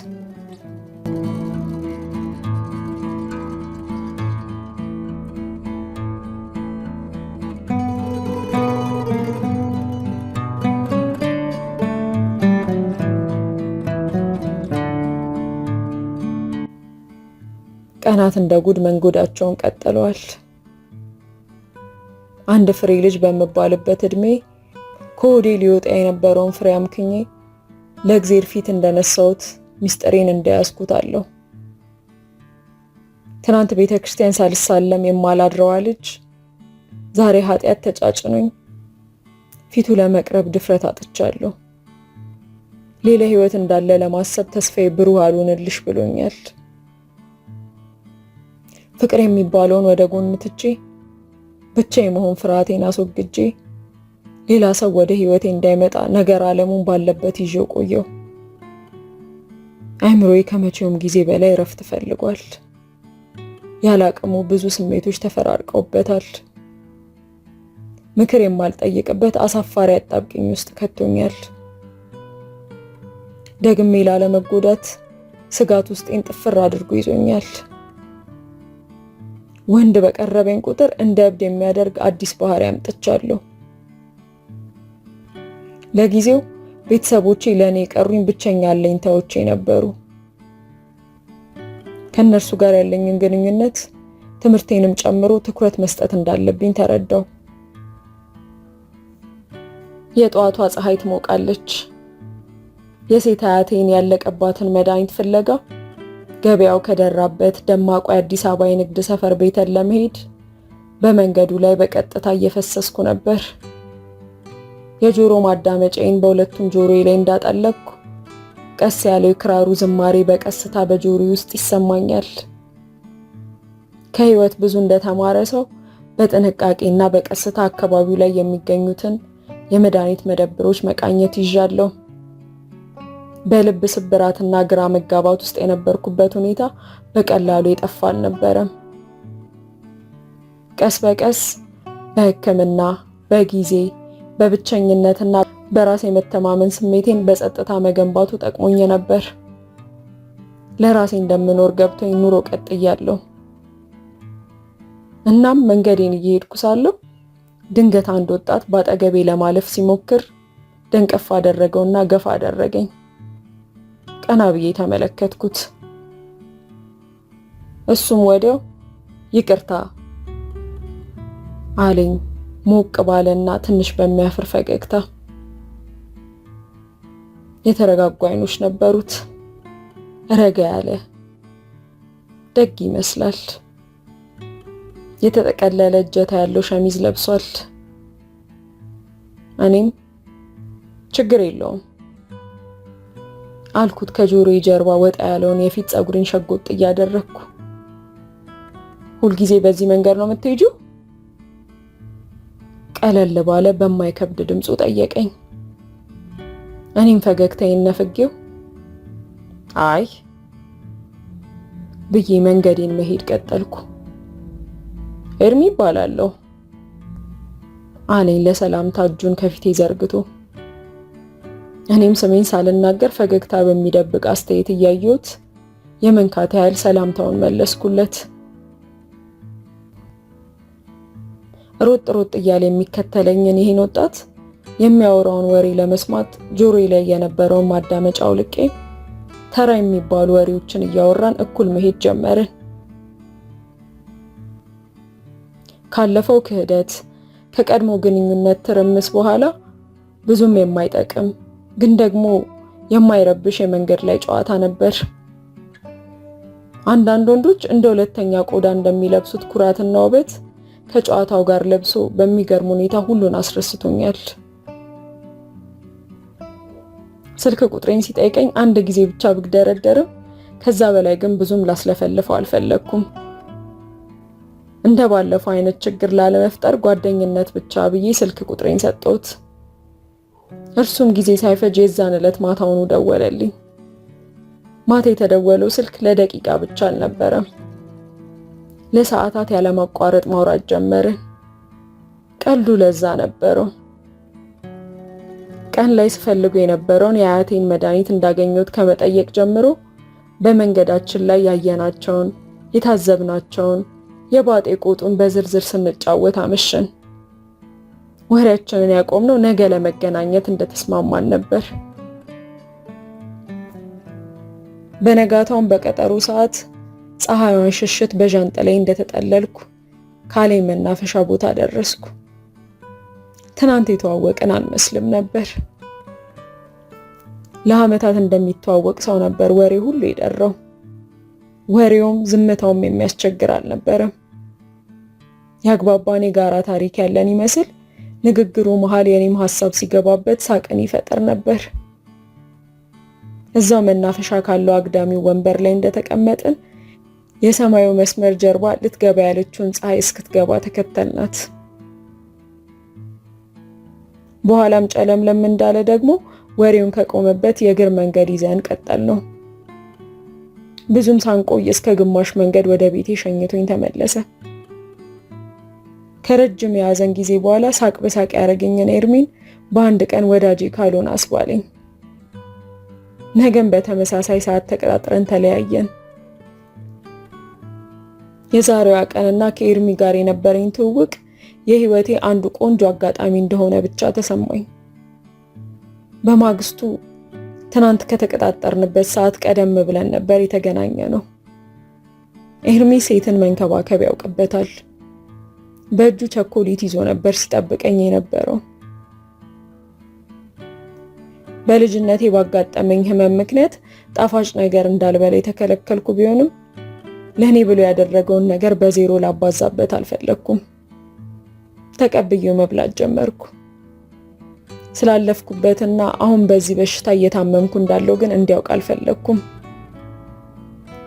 ቀናት እንደ ጉድ መንጎዳቸውን ቀጥለዋል። አንድ ፍሬ ልጅ በመባልበት እድሜ ከሆዴ ሊወጣ የነበረውን ፍሬ አምክኜ ለእግዚአብሔር ፊት እንደነሳሁት ሚስጥሬን እንደያዝኩት አለው። ትናንት ቤተክርስቲያን ሳልሳለም የማላድረዋ ልጅ ዛሬ ኃጢአት ተጫጭኖኝ ፊቱ ለመቅረብ ድፍረት አጥቻለሁ። ሌላ ህይወት እንዳለ ለማሰብ ተስፋዬ ብሩህ አልሆንልሽ ብሎኛል። ፍቅር የሚባለውን ወደ ጎን ትቼ ብቻ የመሆን ፍርሃቴን አስወግጄ ሌላ ሰው ወደ ህይወቴ እንዳይመጣ ነገር ዓለሙን ባለበት ይዤው ቆየው። አይምሮዬ ከመቼውም ጊዜ በላይ ረፍት ፈልጓል። ያላቅሙ ብዙ ስሜቶች ተፈራርቀውበታል። ምክር የማልጠይቅበት አሳፋሪ አጣብቂኝ ውስጥ ከቶኛል። ደግሜ ላለመጎዳት ስጋት ውስጤን ጥፍር አድርጎ ይዞኛል። ወንድ በቀረበኝ ቁጥር እንደ እብድ የሚያደርግ አዲስ ባህሪ አምጥቻለሁ። ለጊዜው ቤተሰቦቼ ለኔ ቀሩኝ ብቸኛ አለኝታዎቼ ነበሩ። ከነርሱ ጋር ያለኝን ግንኙነት ትምህርቴንም ጨምሮ ትኩረት መስጠት እንዳለብኝ ተረዳው። የጧቷ ፀሐይ ትሞቃለች። የሴት አያቴን ያለቀባትን መድኃኒት ፍለጋ ገበያው ከደራበት ደማቁ የአዲስ አበባ የንግድ ሰፈር ቤተን ለመሄድ በመንገዱ ላይ በቀጥታ እየፈሰስኩ ነበር። የጆሮ ማዳመጫዬን በሁለቱም ጆሮዬ ላይ እንዳጠለቅኩ ቀስ ያለው የክራሩ ዝማሬ በቀስታ በጆሮዬ ውስጥ ይሰማኛል። ከህይወት ብዙ እንደተማረ ሰው በጥንቃቄና በቀስታ አካባቢው ላይ የሚገኙትን የመድኃኒት መደብሮች መቃኘት ይዣለሁ። በልብ ስብራትና ግራ መጋባት ውስጥ የነበርኩበት ሁኔታ በቀላሉ የጠፋ አልነበረም። ቀስ በቀስ በሕክምና፣ በጊዜ፣ በብቸኝነትና በራስ የመተማመን ስሜቴን በጸጥታ መገንባቱ ጠቅሞኝ ነበር። ለራሴ እንደምኖር ገብቶኝ ኑሮ ቀጥያለሁ። እናም መንገዴን እየሄድኩ ሳለሁ ድንገት አንድ ወጣት ባጠገቤ ለማለፍ ሲሞክር ደንቀፍ አደረገውና ገፋ አደረገኝ። ቀና ብዬ ተመለከትኩት። እሱም ወዲያው ይቅርታ አለኝ፣ ሞቅ ባለና ትንሽ በሚያፍር ፈገግታ። የተረጋጉ አይኖች ነበሩት። ረጋ ያለ ደግ ይመስላል። የተጠቀለለ እጀታ ያለው ሸሚዝ ለብሷል። እኔም ችግር የለውም አልኩት ከጆሮዬ ጀርባ ወጣ ያለውን የፊት ፀጉሬን ሸጎጥ እያደረኩ። ሁልጊዜ በዚህ መንገድ ነው የምትሄጂው? ቀለል ባለ በማይከብድ ድምፁ ጠየቀኝ። እኔም ፈገግታዬን ነፍጌው አይ ብዬ መንገዴን መሄድ ቀጠልኩ። ኤርሚ ይባላለሁ አለኝ ለሰላምታ እጁን ከፊቴ ዘርግቶ። እኔም ስሜን ሳልናገር ፈገግታ በሚደብቅ አስተያየት እያየሁት የመንካት ያህል ሰላምታውን መለስኩለት። ሮጥ ሮጥ እያለ የሚከተለኝን ይህን ወጣት የሚያወራውን ወሬ ለመስማት ጆሮዬ ላይ የነበረውን ማዳመጫ አውልቄ ተራ የሚባሉ ወሬዎችን እያወራን እኩል መሄድ ጀመርን። ካለፈው ክህደት፣ ከቀድሞ ግንኙነት ትርምስ በኋላ ብዙም የማይጠቅም ግን ደግሞ የማይረብሽ የመንገድ ላይ ጨዋታ ነበር። አንዳንድ ወንዶች እንደ ሁለተኛ ቆዳ እንደሚለብሱት ኩራትና ውበት ከጨዋታው ጋር ለብሶ በሚገርም ሁኔታ ሁሉን አስረስቶኛል። ስልክ ቁጥሬን ሲጠይቀኝ አንድ ጊዜ ብቻ ብግደረደርም ከዛ በላይ ግን ብዙም ላስለፈልፈው አልፈለኩም። እንደ ባለፈው አይነት ችግር ላለመፍጠር ጓደኝነት ብቻ ብዬ ስልክ ቁጥሬን ሰጠሁት። እርሱም ጊዜ ሳይፈጅ የዛን ዕለት ማታውኑ ደወለልኝ። ማታ የተደወለው ስልክ ለደቂቃ ብቻ አልነበረም። ለሰዓታት ያለማቋረጥ ማውራት ጀመርን። ቀልዱ ለዛ ነበረው። ቀን ላይ ስፈልጉ የነበረውን የአያቴን መድኃኒት እንዳገኘሁት ከመጠየቅ ጀምሮ በመንገዳችን ላይ ያየናቸውን የታዘብናቸውን የባጤ ቆጡን በዝርዝር ስንጫወት አመሸን። ወሬያችንን ያቆምነው ነገ ለመገናኘት እንደተስማማን ነበር። በነጋታውን በቀጠሮ ሰዓት ፀሐዩን ሽሽት በዣንጥላዬ እንደተጠለልኩ ካሌ መናፈሻ ቦታ ደረስኩ። ትናንት የተዋወቅን አንመስልም ነበር። ለዓመታት እንደሚተዋወቅ ሰው ነበር ወሬ ሁሉ የደረው። ወሬውም ዝምታውም የሚያስቸግር አልነበረም። ያግባባን የጋራ ታሪክ ያለን ይመስል ንግግሩ መሃል የኔም ሐሳብ ሲገባበት ሳቅን ይፈጥር ነበር። እዛው መናፈሻ ካለው አግዳሚው ወንበር ላይ እንደተቀመጥን የሰማዩ መስመር ጀርባ ልትገባ ያለችውን ፀሐይ እስክትገባ ተከተልናት። በኋላም ጨለምለም እንዳለ ደግሞ ወሬውን ከቆመበት የእግር መንገድ ይዘን ቀጠል ነው። ብዙም ሳንቆይ እስከ ግማሽ መንገድ ወደ ቤቴ ሸኝቶኝ ተመለሰ። ከረጅም የያዘን ጊዜ በኋላ ሳቅ በሳቅ ያደረገኝን ኤርሚን በአንድ ቀን ወዳጄ ካልሆነ አስባለኝ። ነገም በተመሳሳይ ሰዓት ተቀጣጥረን ተለያየን። የዛሬዋ ቀንና ከኤርሚ ጋር የነበረኝ ትውውቅ የህይወቴ አንዱ ቆንጆ አጋጣሚ እንደሆነ ብቻ ተሰማኝ። በማግስቱ ትናንት ከተቀጣጠርንበት ሰዓት ቀደም ብለን ነበር የተገናኘነው። ኤርሚ ሴትን መንከባከብ ያውቅበታል። በእጁ ቸኮሌት ይዞ ነበር ሲጠብቀኝ የነበረው። በልጅነቴ ባጋጠመኝ ህመም ምክንያት ጣፋጭ ነገር እንዳልበላ የተከለከልኩ ቢሆንም ለኔ ብሎ ያደረገውን ነገር በዜሮ ላባዛበት አልፈለኩም። ተቀብዬው መብላት ጀመርኩ። ስላለፍኩበትና አሁን በዚህ በሽታ እየታመምኩ እንዳለው ግን እንዲያውቅ አልፈለኩም።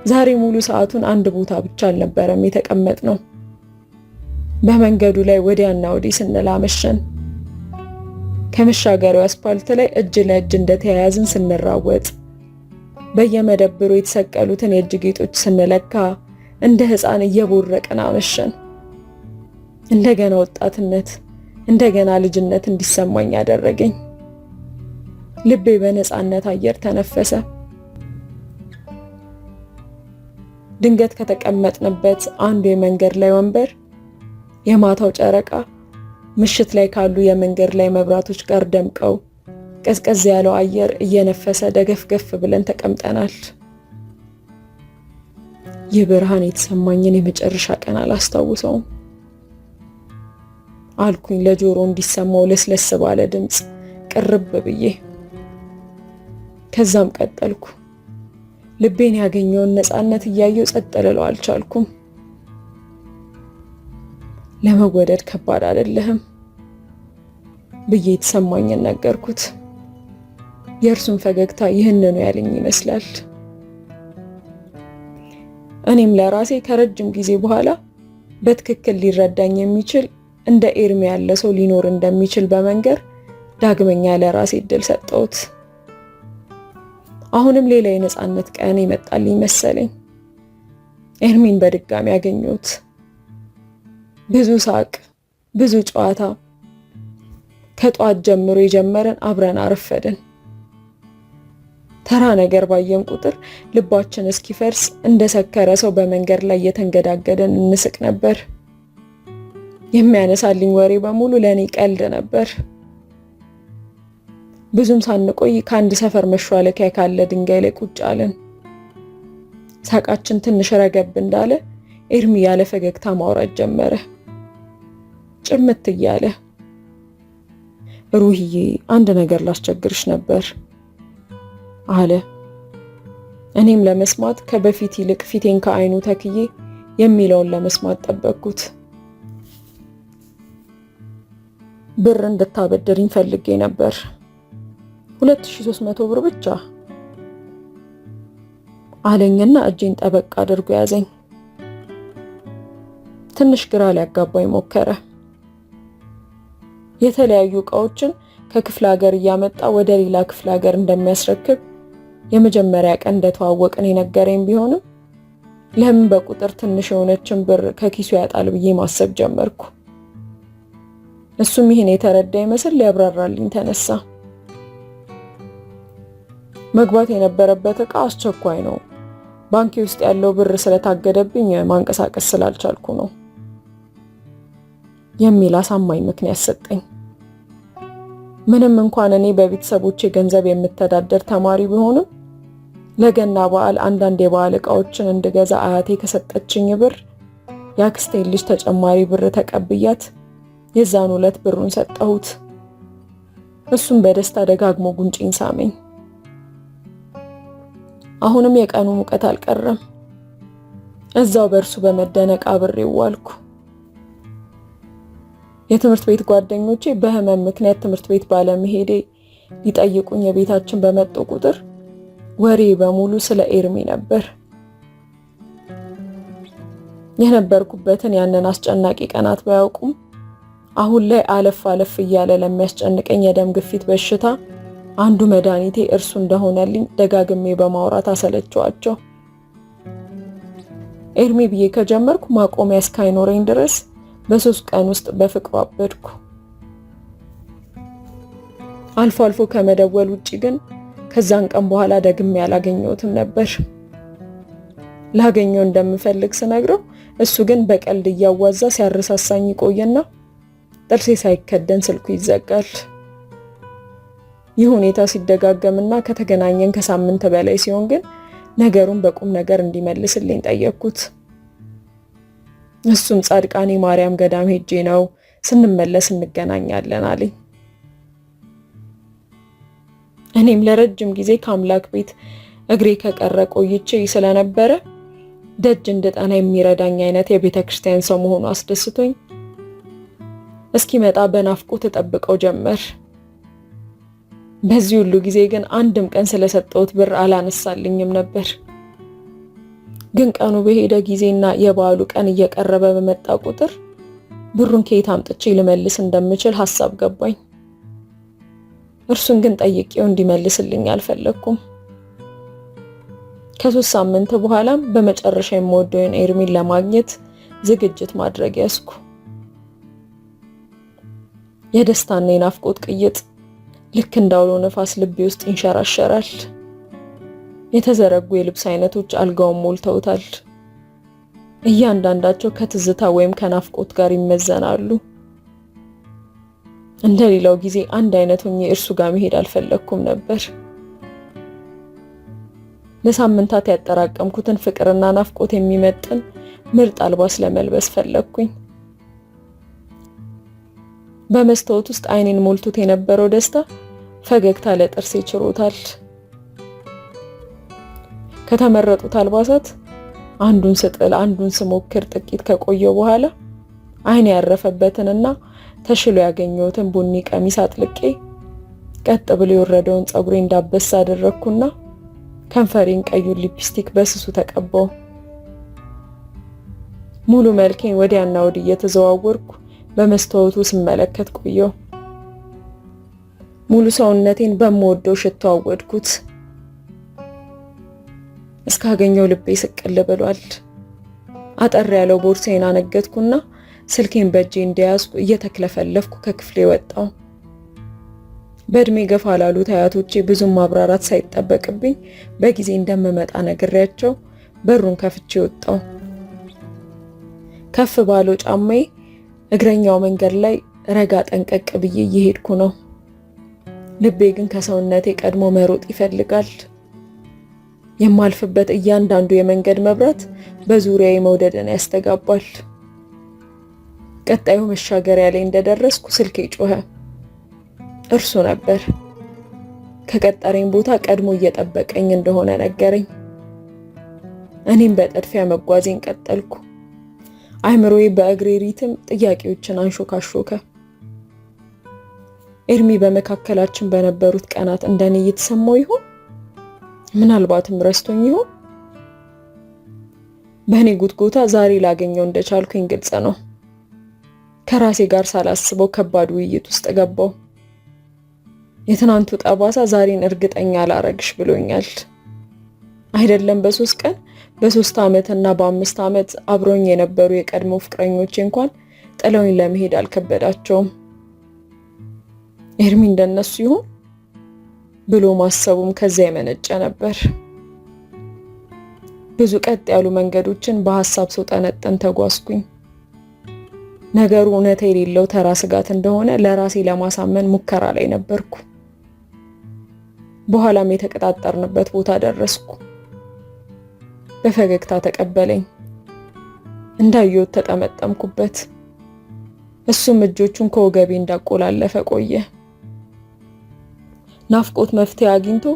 ዛሬ ሙሉ ሰዓቱን አንድ ቦታ ብቻ አልነበረም የተቀመጥነው። በመንገዱ ላይ ወዲያና ወዲህ ስንል አመሸን። ከመሻገሪያው አስፓልት ላይ እጅ ለእጅ እንደተያያዝን ስንራወጥ፣ በየመደብሩ የተሰቀሉትን የእጅ ጌጦች ስንለካ እንደ ሕፃን እየቦረቅን አመሸን። እንደገና ወጣትነት፣ እንደገና ልጅነት እንዲሰማኝ ያደረገኝ። ልቤ በነፃነት አየር ተነፈሰ። ድንገት ከተቀመጥንበት አንዱ የመንገድ ላይ ወንበር የማታው ጨረቃ ምሽት ላይ ካሉ የመንገድ ላይ መብራቶች ጋር ደምቀው ቀዝቀዝ ያለው አየር እየነፈሰ ደገፍገፍ ብለን ተቀምጠናል። ይህ ብርሃን የተሰማኝን የመጨረሻ ቀን አላስታውሰውም አልኩኝ ለጆሮ እንዲሰማው ለስለስ ባለ ድምፅ ቅርብ ብዬ። ከዛም ቀጠልኩ። ልቤን ያገኘውን ነፃነት እያየው ጸጥ ልለው አልቻልኩም። ለመወደድ ከባድ አይደለም ብዬ የተሰማኝን ነገርኩት። የእርሱን ፈገግታ ይህንኑ ያለኝ ይመስላል። እኔም ለራሴ ከረጅም ጊዜ በኋላ በትክክል ሊረዳኝ የሚችል እንደ ኤርሚ ያለ ሰው ሊኖር እንደሚችል በመንገር ዳግመኛ ለራሴ እድል ሰጠሁት። አሁንም ሌላ የነፃነት ቀን ይመጣልኝ መሰለኝ። ኤርሚን በድጋሚ ያገኘሁት። ብዙ ሳቅ፣ ብዙ ጨዋታ ከጧት ጀምሮ የጀመረን አብረን አረፈድን። ተራ ነገር ባየን ቁጥር ልባችን እስኪፈርስ እንደ ሰከረ ሰው በመንገድ ላይ እየተንገዳገደን እንስቅ ነበር። የሚያነሳልኝ ወሬ በሙሉ ለኔ ቀልድ ነበር። ብዙም ሳንቆይ ከአንድ ሰፈር መሿለኪያ ካለ ድንጋይ ላይ ቁጭ አለን። ሳቃችን ትንሽ ረገብ እንዳለ ኤርሚ ያለ ፈገግታ ማውራት ጀመረ። ጭምት እያለ ሩህዬ አንድ ነገር ላስቸግርሽ ነበር አለ። እኔም ለመስማት ከበፊት ይልቅ ፊቴን ከአይኑ ተክዬ የሚለውን ለመስማት ጠበቅኩት። ብር እንድታበድርኝ ፈልጌ ነበር። 2300 ብር ብቻ አለኝና እጄን ጠበቅ አድርጎ ያዘኝ። ትንሽ ግራ ሊያጋባኝ ሞከረ። የተለያዩ ዕቃዎችን ከክፍለ ሀገር እያመጣ ወደ ሌላ ክፍለ ሀገር እንደሚያስረክብ የመጀመሪያ ቀን እንደተዋወቅን የነገረኝ ቢሆንም ለምን በቁጥር ትንሽ የሆነችን ብር ከኪሱ ያጣል ብዬ ማሰብ ጀመርኩ። እሱም ይህን የተረዳ ይመስል ሊያብራራልኝ ተነሳ። መግባት የነበረበት ዕቃ አስቸኳይ ነው፣ ባንኪ ውስጥ ያለው ብር ስለታገደብኝ ማንቀሳቀስ ስላልቻልኩ ነው የሚል አሳማኝ ምክንያት ሰጠኝ። ምንም እንኳን እኔ በቤተሰቦቼ ገንዘብ የምተዳደር ተማሪ ቢሆንም ለገና በዓል አንዳንድ የበዓል ዕቃዎችን እንድገዛ አያቴ ከሰጠችኝ ብር የአክስቴን ልጅ ተጨማሪ ብር ተቀብያት የዛን ዕለት ብሩን ሰጠሁት። እሱም በደስታ ደጋግሞ ጉንጬን ሳመኝ። አሁንም የቀኑ ሙቀት አልቀረም። እዛው በእርሱ በመደነቅ አብሬው ዋልኩ። የትምህርት ቤት ጓደኞቼ በህመም ምክንያት ትምህርት ቤት ባለመሄዴ ሊጠይቁኝ የቤታችን በመጡ ቁጥር ወሬ በሙሉ ስለ ኤርሚ ነበር። የነበርኩበትን ያንን አስጨናቂ ቀናት ባያውቁም አሁን ላይ አለፍ አለፍ እያለ ለሚያስጨንቀኝ የደም ግፊት በሽታ አንዱ መድኃኒቴ እርሱ እንደሆነልኝ ደጋግሜ በማውራት አሰለቸዋቸው። ኤርሚ ብዬ ከጀመርኩ ማቆሚያ እስካይኖረኝ ድረስ በ3 ቀን ውስጥ በፍቅሩ አበድኩ። አልፎ አልፎ ከመደወል ውጪ ግን ከዛን ቀን በኋላ ደግሜ ያላገኘሁትም ነበር። ላገኘው እንደምፈልግ ስነግረው እሱ ግን በቀልድ እያዋዛ ሲያረሳሳኝ ቆየና ጥርሴ ሳይከደን ስልኩ ይዘጋል። ይህ ሁኔታ ሲደጋገምና ከተገናኘን ከሳምንት በላይ ሲሆን ግን ነገሩን በቁም ነገር እንዲመልስልኝ ጠየቅኩት። እሱም ጻድቃኔ ማርያም ገዳም ሄጄ ነው፣ ስንመለስ እንገናኛለን አለኝ። እኔም ለረጅም ጊዜ ከአምላክ ቤት እግሬ ከቀረ ቆይቼ ስለነበረ ደጅ እንድጠና የሚረዳኝ አይነት የቤተ ክርስቲያን ሰው መሆኑ አስደስቶኝ እስኪመጣ በናፍቆት ተጠብቀው ጀመር። በዚህ ሁሉ ጊዜ ግን አንድም ቀን ስለሰጠሁት ብር አላነሳልኝም ነበር። ግን ቀኑ በሄደ ጊዜና የበዓሉ ቀን እየቀረበ በመጣ ቁጥር ብሩን ከየት አምጥቼ ልመልስ እንደምችል ሐሳብ ገባኝ። እርሱን ግን ጠይቄው እንዲመልስልኝ አልፈለኩም። ከ3 ሳምንት በኋላም በመጨረሻ የምወደውን ኤርሚን ለማግኘት ዝግጅት ማድረግ ያዝኩ። የደስታና የናፍቆት ቅይጥ ልክ እንዳውሎ ነፋስ ልቤ ውስጥ ይንሸራሸራል። የተዘረጉ የልብስ አይነቶች አልጋውን ሞልተውታል። እያንዳንዳቸው ከትዝታ ወይም ከናፍቆት ጋር ይመዘናሉ። እንደሌላው ጊዜ አንድ አይነት ሆኜ እርሱ ጋር መሄድ አልፈለኩም ነበር። ለሳምንታት ያጠራቀምኩትን ፍቅርና ናፍቆት የሚመጥን ምርጥ አልባስ ለመልበስ ፈለግኩኝ። በመስታወት ውስጥ አይኔን ሞልቶት የነበረው ደስታ ፈገግታ ለጥርሴ ችሮታል። ከተመረጡት አልባሳት አንዱን ስጥል አንዱን ስሞክር ጥቂት ከቆየው በኋላ አይኔ ያረፈበትንና ተሽሎ ያገኘሁትን ቡኒ ቀሚስ አጥልቄ ቀጥ ብሎ የወረደውን ጸጉሬ እንዳበሳ አደረኩና ከንፈሬን ቀዩን ሊፕስቲክ በስሱ ተቀባው። ሙሉ መልኬን ወዲያና ወዲህ እየተዘዋወርኩ በመስታወቱ ስመለከት ቆየው። ሙሉ ሰውነቴን በመወደው ሽቶ አወድኩት። እስካገኘው ልቤ ስቅል ብሏል። አጠር ያለው ቦርሳዬን አነገትኩና ስልኬን በእጄ እንደያዝኩ እየተክለፈለፍኩ ከክፍሌ ወጣው። በእድሜ ገፋ ላሉት አያቶቼ ብዙም ማብራራት ሳይጠበቅብኝ በጊዜ እንደምመጣ ነግሬያቸው በሩን ከፍቼ ወጣው። ከፍ ባለው ጫማዬ እግረኛው መንገድ ላይ ረጋ ጠንቀቅ ብዬ እየሄድኩ ነው። ልቤ ግን ከሰውነቴ ቀድሞ መሮጥ ይፈልጋል። የማልፍበት እያንዳንዱ የመንገድ መብራት በዙሪያዬ መውደድን ያስተጋባል። ቀጣዩ መሻገሪያ ላይ እንደደረስኩ ስልኬ ጮኸ። እርሱ ነበር። ከቀጠረኝ ቦታ ቀድሞ እየጠበቀኝ እንደሆነ ነገረኝ። እኔም በጥድፊያ መጓዜን ቀጠልኩ። አይምሮዬ በእግሬ ሪትም ጥያቄዎችን አንሾካሾከ። ኤርሚ በመካከላችን በነበሩት ቀናት እንደኔ እየተሰማው ይሆን? ምናልባትም ረስቶኝ ይሆን? በእኔ ጉትጎታ ዛሬ ላገኘው እንደቻልኩኝ ግልጽ ነው። ከራሴ ጋር ሳላስበው ከባድ ውይይት ውስጥ ገባው። የትናንቱ ጠባሳ ዛሬን እርግጠኛ አላረግሽ ብሎኛል። አይደለም በ3 ቀን በ3 ዓመትና በ5 ዓመት አብሮኝ የነበሩ የቀድሞ ፍቅረኞቼ እንኳን ጥለውኝ ለመሄድ አልከበዳቸውም። ኤርሚ እንደነሱ ይሆን ብሎ ማሰቡም ከዚያ የመነጨ ነበር። ብዙ ቀጥ ያሉ መንገዶችን በሐሳብ ሰው ጠነጠን ተጓዝኩኝ። ነገሩ እውነታ የሌለው ተራ ስጋት እንደሆነ ለራሴ ለማሳመን ሙከራ ላይ ነበርኩ። በኋላም የተቀጣጠርንበት ቦታ ደረስኩ። በፈገግታ ተቀበለኝ። እንዳየሁት ተጠመጠምኩበት። እሱም እጆቹን ከወገቤ እንዳቆላለፈ ቆየ። ናፍቆት መፍትሄ አግኝቶ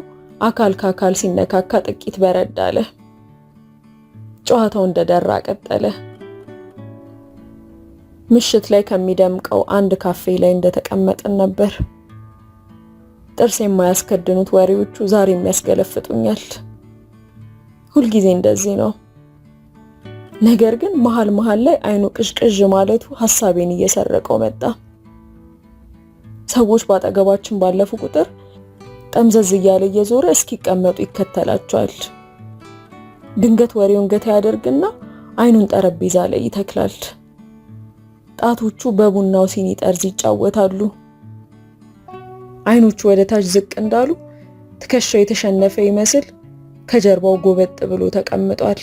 አካል ከአካል ሲነካካ ጥቂት በረድ አለ። ጨዋታው እንደደራ ቀጠለ። ምሽት ላይ ከሚደምቀው አንድ ካፌ ላይ እንደተቀመጥን ነበር። ጥርስ የማያስከድኑት ወሬዎቹ ዛሬም ያስገለፍጡኛል። ሁልጊዜ እንደዚህ ነው። ነገር ግን መሃል ላይ አይኑ ቅዥቅዥ ማለቱ ሐሳቤን እየሰረቀው መጣ። ሰዎች ባጠገባችን ባለፉ ቁጥር ጠምዘዝ እያለ እየዞረ እስኪቀመጡ ይከተላቸዋል። ድንገት ወሬውን ገታ ያደርግና አይኑን ጠረጴዛ ላይ ይተክላል። ጣቶቹ በቡናው ሲኒ ጠርዝ ይጫወታሉ። አይኖቹ ወደ ታች ዝቅ እንዳሉ ትከሻው የተሸነፈ ይመስል ከጀርባው ጎበጥ ብሎ ተቀምጧል።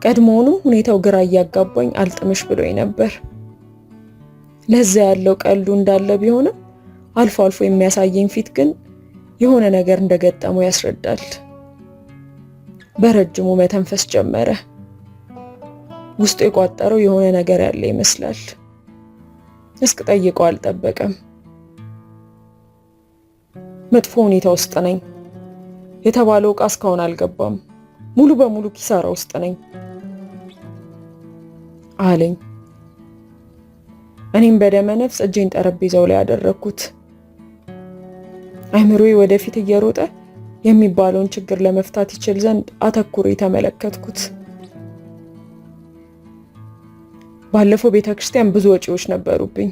ቀድሞውንም ሁኔታው ግራ እያጋባኝ አልጥምሽ ብሎኝ ነበር። ለዛ ያለው ቀልዱ እንዳለ ቢሆንም አልፎ አልፎ የሚያሳየኝ ፊት ግን የሆነ ነገር እንደገጠመው ያስረዳል። በረጅሙ መተንፈስ ጀመረ። ውስጡ የቋጠረው የሆነ ነገር ያለ ይመስላል። እስክጠይቀው አልጠበቀም። መጥፎ ሁኔታ ውስጥ ነኝ። የተባለው ዕቃ እስካሁን አልገባም። ሙሉ በሙሉ ኪሳራ ውስጥ ነኝ አለኝ። እኔም በደመ ነፍስ እጄን ጠረጴዛው ላይ ያደረኩት። አይምሮዬ ወደፊት እየሮጠ የሚባለውን ችግር ለመፍታት ይችል ዘንድ አተኩሬ ተመለከትኩት። ባለፈው ቤተክርስቲያን ብዙ ወጪዎች ነበሩብኝ።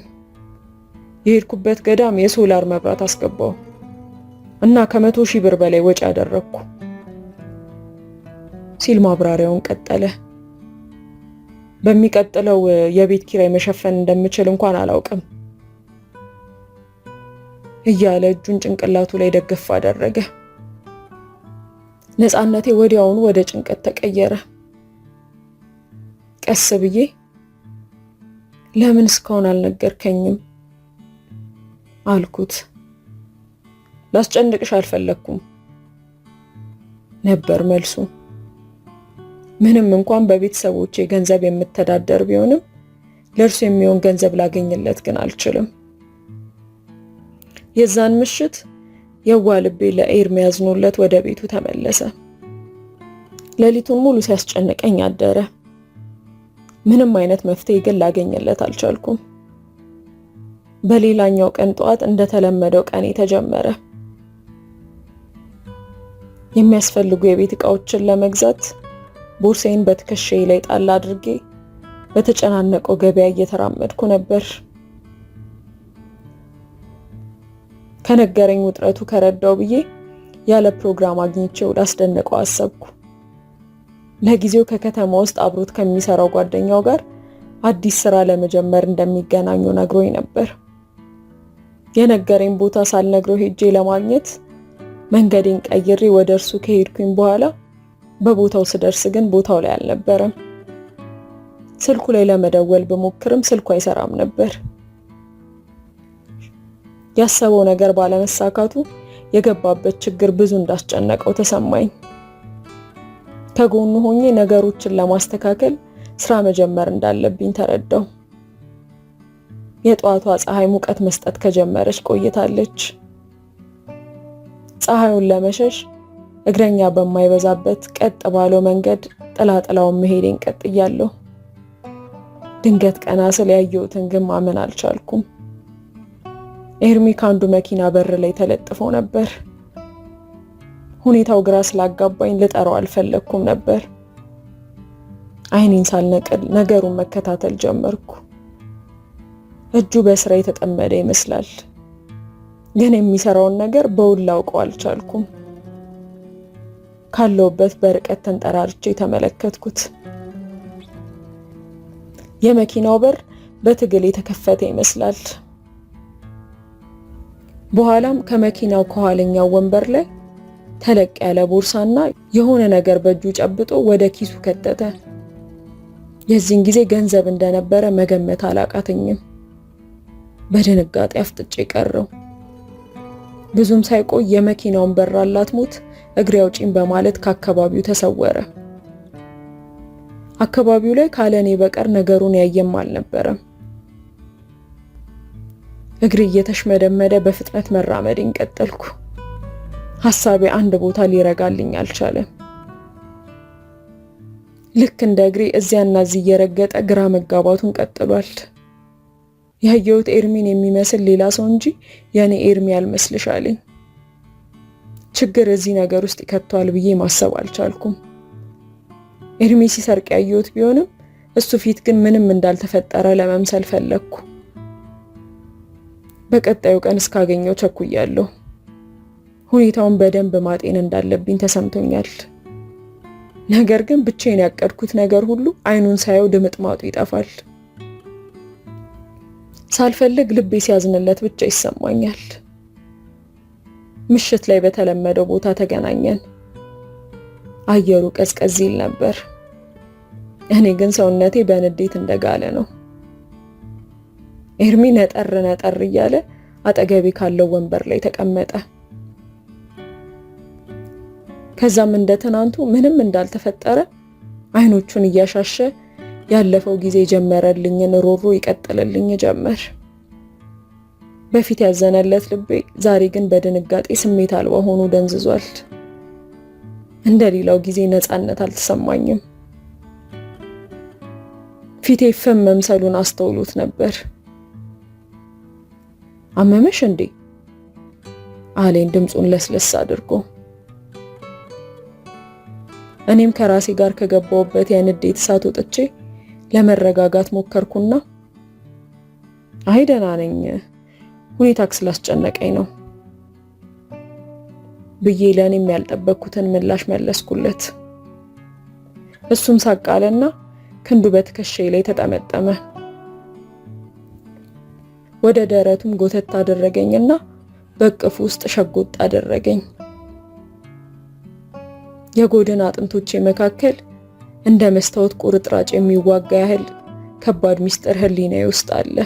የሄድኩበት ገዳም የሶላር መብራት አስገባው እና ከ100,000 ብር በላይ ወጪ አደረኩ ሲል ማብራሪያውን ቀጠለ። በሚቀጥለው የቤት ኪራይ መሸፈን እንደምችል እንኳን አላውቅም እያለ እጁን ጭንቅላቱ ላይ ደግፍ አደረገ። ነፃነቴ ወዲያውኑ ወደ ጭንቀት ተቀየረ። ቀስ ብዬ ለምን እስካሁን አልነገርከኝም አልኩት። ላስጨንቅሽ አልፈለኩም ነበር መልሱ። ምንም እንኳን በቤተሰቦቼ ገንዘብ የምተዳደር ቢሆንም ለእርሱ የሚሆን ገንዘብ ላገኝለት ግን አልችልም። የዛን ምሽት የዋ ልቤ ለኤርሚ ያዝኖለት ወደ ቤቱ ተመለሰ። ሌሊቱን ሙሉ ሲያስጨንቀኝ አደረ። ምንም አይነት መፍትሄ ግን ላገኝለት አልቻልኩም። በሌላኛው ቀን ጠዋት እንደተለመደው ቀኔ ተጀመረ። የሚያስፈልጉ የቤት ዕቃዎችን ለመግዛት ቦርሳዬን በትከሻዬ ላይ ጣል አድርጌ በተጨናነቀው ገበያ እየተራመድኩ ነበር። ከነገረኝ ውጥረቱ ከረዳው ብዬ ያለ ፕሮግራም አግኝቼው ላስደነቀው አሰብኩ። ለጊዜው ከከተማ ውስጥ አብሮት ከሚሰራው ጓደኛው ጋር አዲስ ስራ ለመጀመር እንደሚገናኙ ነግሮኝ ነበር። የነገረኝ ቦታ ሳልነግረው ሄጄ ለማግኘት መንገዴን ቀይሬ ወደ እርሱ ከሄድኩኝ በኋላ በቦታው ስደርስ ግን ቦታው ላይ አልነበረም። ስልኩ ላይ ለመደወል በሞክርም ስልኩ አይሰራም ነበር። ያሰበው ነገር ባለመሳካቱ የገባበት ችግር ብዙ እንዳስጨነቀው ተሰማኝ። ከጎኑ ሆኜ ነገሮችን ለማስተካከል ስራ መጀመር እንዳለብኝ ተረዳው። የጧቷ ፀሐይ ሙቀት መስጠት ከጀመረች ቆይታለች። ፀሐዩን ለመሸሽ እግረኛ በማይበዛበት ቀጥ ባለው መንገድ ጥላጥላውን መሄዴን ቀጥያለሁ። ድንገት ቀና ስል ያየሁትን ግን ማመን አልቻልኩም። ኤርሚ ከአንዱ መኪና በር ላይ ተለጥፎ ነበር። ሁኔታው ግራ ስላጋባኝ ልጠራው አልፈለኩም ነበር። አይኔን ሳልነቅል ነገሩን መከታተል ጀመርኩ። እጁ በስራ የተጠመደ ይመስላል፣ ግን የሚሰራውን ነገር በውል ላውቀው አልቻልኩም። ካለውበት በርቀት ተንጠራርቼ ተመለከትኩት። የመኪናው በር በትግል የተከፈተ ይመስላል። በኋላም ከመኪናው ከኋለኛው ወንበር ላይ ተለቅ ያለ ቦርሳና የሆነ ነገር በእጁ ጨብጦ ወደ ኪሱ ከተተ። የዚህን ጊዜ ገንዘብ እንደነበረ መገመት አላቃተኝም። በድንጋጤ አፍጥጬ ቀረው። ብዙም ሳይቆይ የመኪናውን በር አላትሞት እግሬ አውጪኝ በማለት ከአካባቢው ተሰወረ። አካባቢው ላይ ካለኔ በቀር ነገሩን ያየም አልነበረም። እግሬ እየተሽመደመደ በፍጥነት መራመዴን ቀጠልኩ። ሐሳቤ አንድ ቦታ ሊረጋልኝ አልቻለም። ልክ እንደ እግሬ እዚያና እዚህ እየረገጠ ግራ መጋባቱን ቀጥሏል። ያየሁት ኤርሚን የሚመስል ሌላ ሰው እንጂ የኔ ኤርሚ አልመስልሻለኝ። ችግር እዚህ ነገር ውስጥ ይከቷል ብዬ ማሰብ አልቻልኩም። ኤርሚ ሲሰርቅ ያየሁት ቢሆንም እሱ ፊት ግን ምንም እንዳልተፈጠረ ለመምሰል ፈለግኩ። በቀጣዩ ቀን እስካገኘው ቸኩያለሁ። ሁኔታውን በደንብ ማጤን እንዳለብኝ ተሰምቶኛል። ነገር ግን ብቻዬን ያቀድኩት ነገር ሁሉ አይኑን ሳየው ድምጥማጡ ይጠፋል። ሳልፈልግ ልቤ ሲያዝንለት ብቻ ይሰማኛል። ምሽት ላይ በተለመደው ቦታ ተገናኘን። አየሩ ቀዝቀዝ ይል ነበር። እኔ ግን ሰውነቴ በንዴት እንደጋለ ነው። ኤርሚ ነጠር እያለ አጠገቤ ካለው ወንበር ላይ ተቀመጠ። ከዛም እንደ ትናንቱ ምንም እንዳልተፈጠረ አይኖቹን እያሻሸ ያለፈው ጊዜ ጀመረልኝን ሮሮ ይቀጥልልኝ ጀመር። በፊት ያዘነለት ልቤ ዛሬ ግን በድንጋጤ ስሜት አልባ ሆኖ ደንዝዟል። እንደሌላው ጊዜ ነፃነት አልተሰማኝም። ፊቴ ፍም መምሰሉን አስተውሎት ነበር። አመመሽ እንዴ አለኝ ድምፁን ለስለስ አድርጎ። እኔም ከራሴ ጋር ከገባውበት የንዴት እሳት ወጥቼ ለመረጋጋት ሞከርኩና አይ ደህና ነኝ፣ ሁኔታ ስላስጨነቀኝ ነው ብዬ ለእኔም ያልጠበቅኩትን ምላሽ መለስኩለት። እሱም ሳቃለና ክንዱ በትከሻዬ ላይ ተጠመጠመ። ወደ ደረቱም ጎተት አደረገኝና በቅፉ ውስጥ ሸጎጥ አደረገኝ። የጎድን አጥንቶቼ መካከል እንደ መስታወት ቁርጥራጭ የሚዋጋ ያህል ከባድ ሚስጥር ህሊናዬ ውስጥ አለ።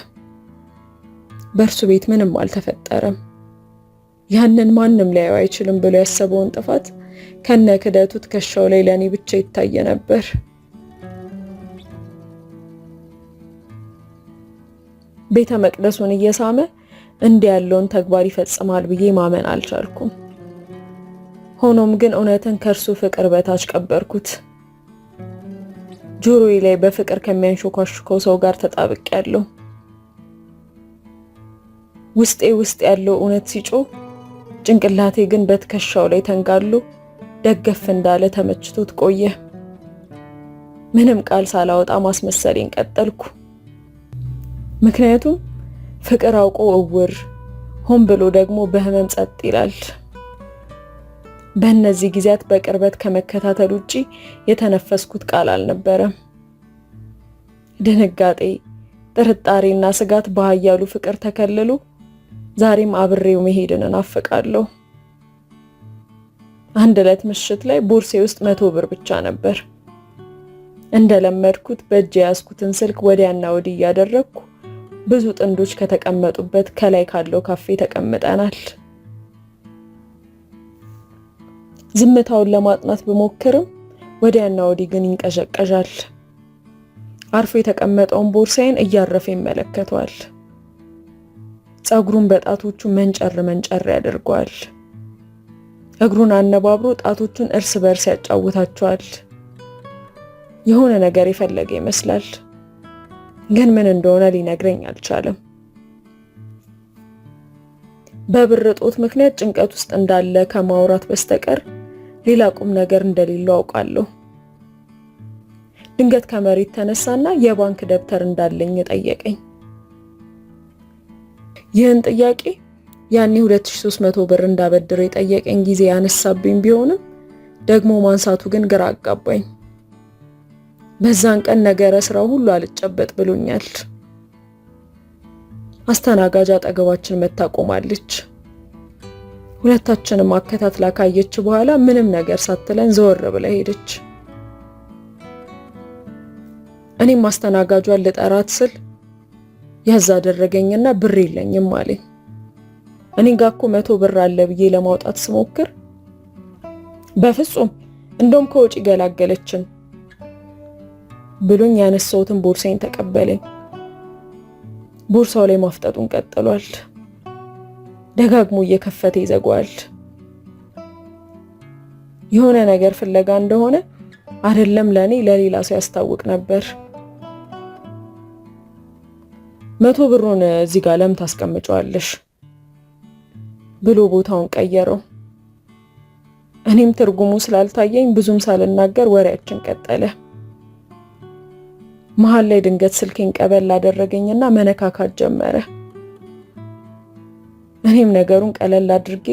በእርሱ ቤት ምንም አልተፈጠረም። ያንን ማንም ሊያየው አይችልም ብሎ ያሰበውን ጥፋት ከነ ክደቱ ትከሻው ላይ ለኔ ብቻ ይታየ ነበር። ቤተ መቅደሱን እየሳመ እንዲህ ያለውን ተግባር ይፈጽማል ብዬ ማመን አልቻልኩም። ሆኖም ግን እውነትን ከእርሱ ፍቅር በታች ቀበርኩት። ጆሮዬ ላይ በፍቅር ከሚያንሾካሽከው ሰው ጋር ተጣብቄያለሁ። ውስጥ ያለው እውነት ሲጮህ፣ ጭንቅላቴ ግን በትከሻው ላይ ተንጋሎ ደገፍ እንዳለ ተመችቶት ቆየ። ምንም ቃል ሳላወጣ ማስመሰሌን ቀጠልኩ። ምክንያቱም ፍቅር አውቆ እውር፣ ሆን ብሎ ደግሞ በህመም ጸጥ ይላል። በእነዚህ ጊዜያት በቅርበት ከመከታተል ውጪ የተነፈስኩት ቃል አልነበረም። ድንጋጤ፣ ጥርጣሬና ስጋት በኃያሉ ፍቅር ተከልሎ ዛሬም አብሬው መሄድን እናፍቃለሁ። አንድ ዕለት ምሽት ላይ ቦርሴ ውስጥ 100 ብር ብቻ ነበር። እንደለመድኩት በእጅ ያዝኩትን ስልክ ወዲያና ወዲህ እያደረግኩ ብዙ ጥንዶች ከተቀመጡበት ከላይ ካለው ካፌ ተቀምጠናል። ዝምታውን ለማጥናት ብሞክርም ወዲያና ወዲህ ግን ይንቀዠቀዣል። አርፎ የተቀመጠውን ቦርሳዬን እያረፈ ይመለከተዋል። ጸጉሩን በጣቶቹ መንጨር ያደርገዋል። እግሩን አነባብሮ ጣቶቹን እርስ በርስ ያጫውታቸዋል። የሆነ ነገር የፈለገ ይመስላል፣ ግን ምን እንደሆነ ሊነግረኝ አልቻለም። በብር እጦት ምክንያት ጭንቀት ውስጥ እንዳለ ከማውራት በስተቀር ሌላ ቁም ነገር እንደሌለው አውቃለሁ። ድንገት ከመሬት ተነሳና የባንክ ደብተር እንዳለኝ ጠየቀኝ። ይህን ጥያቄ ያኔ 2300 ብር እንዳበድር የጠየቀኝ ጊዜ ያነሳብኝ ቢሆንም ደግሞ ማንሳቱ ግን ግራ አጋባኝ። በዛን ቀን ነገረ ስራው ሁሉ አልጨበጥ ብሎኛል። አስተናጋጅ አጠገባችን መታ ቆማለች። ሁለታችንም አከታትላ ካየች በኋላ ምንም ነገር ሳትለን ዘወር ብላ ሄደች። እኔም አስተናጋጇን ልጠራት ስል ያዝ አደረገኝና ብር የለኝም አለኝ። እኔ ጋር እኮ 100 ብር አለ ብዬ ለማውጣት ስሞክር በፍጹም እንደውም ከውጪ ገላገለችን ብሎኝ ያነሳሁትን ቦርሳዬን ተቀበለኝ። ቦርሳው ላይ ማፍጠጡን ቀጥሏል። ደጋግሞ እየከፈተ ይዘጋዋል። የሆነ ነገር ፍለጋ እንደሆነ አይደለም ለኔ ለሌላ ሰው ያስታውቅ ነበር። 100 ብሩን እዚህ ጋር ለምን ታስቀምጫለሽ ብሎ ቦታውን ቀየረው። እኔም ትርጉሙ ስላልታየኝ ብዙም ሳልናገር ወሬያችን ቀጠለ። መሃል ላይ ድንገት ስልኬን ቀበል አደረገኝና መነካካት ጀመረ። እኔም ነገሩን ቀለል አድርጌ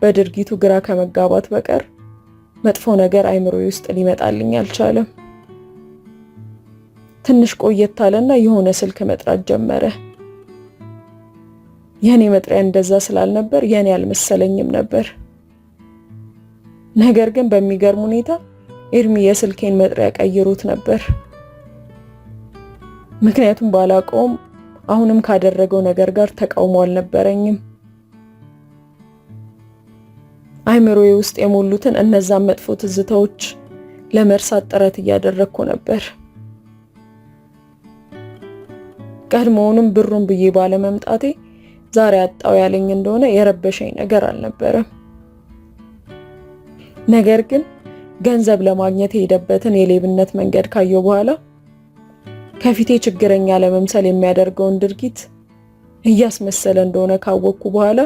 በድርጊቱ ግራ ከመጋባት በቀር መጥፎ ነገር አይምሮዬ ውስጥ ሊመጣልኝ አልቻለም። ትንሽ ቆየት አለና የሆነ ስልክ መጥራት ጀመረ። የኔ መጥሪያ እንደዛ ስላልነበር የኔ አልመሰለኝም ነበር። ነገር ግን በሚገርም ሁኔታ ኤርሚ የስልኬን መጥሪያ ቀይሮት ነበር። ምክንያቱም ባላውቀውም አሁንም ካደረገው ነገር ጋር ተቃውሞ አልነበረኝም። አይምሮዬ ውስጥ የሞሉትን እነዛን መጥፎ ትዝታዎች ለመርሳት ጥረት እያደረግኩ ነበር። ቀድሞውንም ብሩን ብዬ ባለመምጣቴ ዛሬ አጣው ያለኝ እንደሆነ የረበሸኝ ነገር አልነበረም። ነገር ግን ገንዘብ ለማግኘት የሄደበትን የሌብነት መንገድ ካየው በኋላ ከፊቴ ችግረኛ ለመምሰል የሚያደርገውን ድርጊት እያስመሰለ እንደሆነ ካወቅኩ በኋላ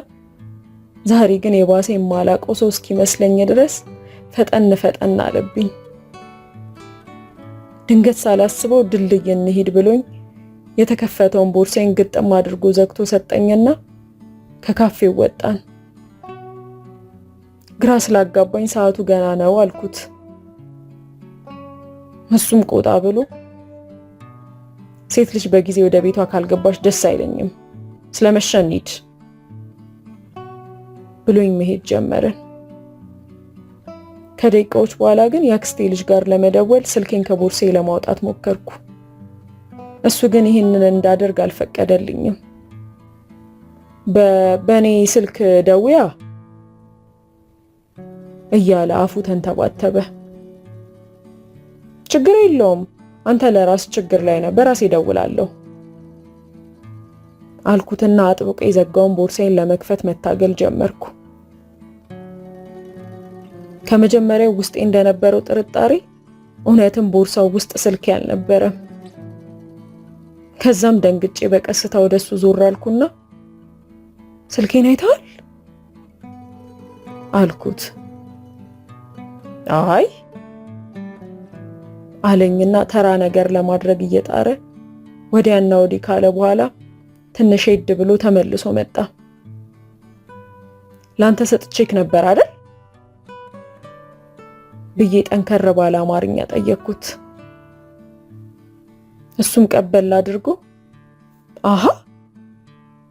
ዛሬ ግን የባሰ የማላውቀው ሰው እስኪመስለኝ ድረስ ፈጠን አለብኝ። ድንገት ሳላስበው ድልድይ እንሂድ ብሎኝ የተከፈተውን ቦርሳዬን ግጥም አድርጎ ዘግቶ ሰጠኝና ከካፌው ወጣን። ግራ ስላጋባኝ ሰዓቱ ገና ነው አልኩት። እሱም ቆጣ ብሎ ሴት ልጅ በጊዜ ወደ ቤቷ ካልገባች ደስ አይለኝም፣ ስለመሸ እንሂድ ብሎኝ መሄድ ጀመርን። ከደቂቃዎች በኋላ ግን የአክስቴ ልጅ ጋር ለመደወል ስልኬን ከቦርሳዬ ለማውጣት ሞከርኩ። እሱ ግን ይህንን እንዳደርግ አልፈቀደልኝም። በኔ ስልክ ደውያ እያለ አፉ ተንተባተበ። ችግር የለውም አንተ ለራስ ችግር ላይ ነህ፣ በራሴ እደውላለሁ አልኩትና አጥብቆ የዘጋውን ቦርሳዬን ለመክፈት መታገል ጀመርኩ። ከመጀመሪያው ውስጤ እንደነበረው ጥርጣሬ እውነትም ቦርሳው ውስጥ ስልኬ አልነበረም። ከዛም ደንግጬ በቀስታ ወደሱ ዞር አልኩና ስልኬን አይተሃል አልኩት። አይ አለኝና ተራ ነገር ለማድረግ እየጣረ ወዲያና ወዲህ ካለ በኋላ ትንሽ ሄድ ብሎ ተመልሶ መጣ። ላንተ ሰጥቼክ ነበር አይደል ብዬ ጠንከር ባለ አማርኛ ጠየቅኩት። እሱም ቀበል አድርጎ አሃ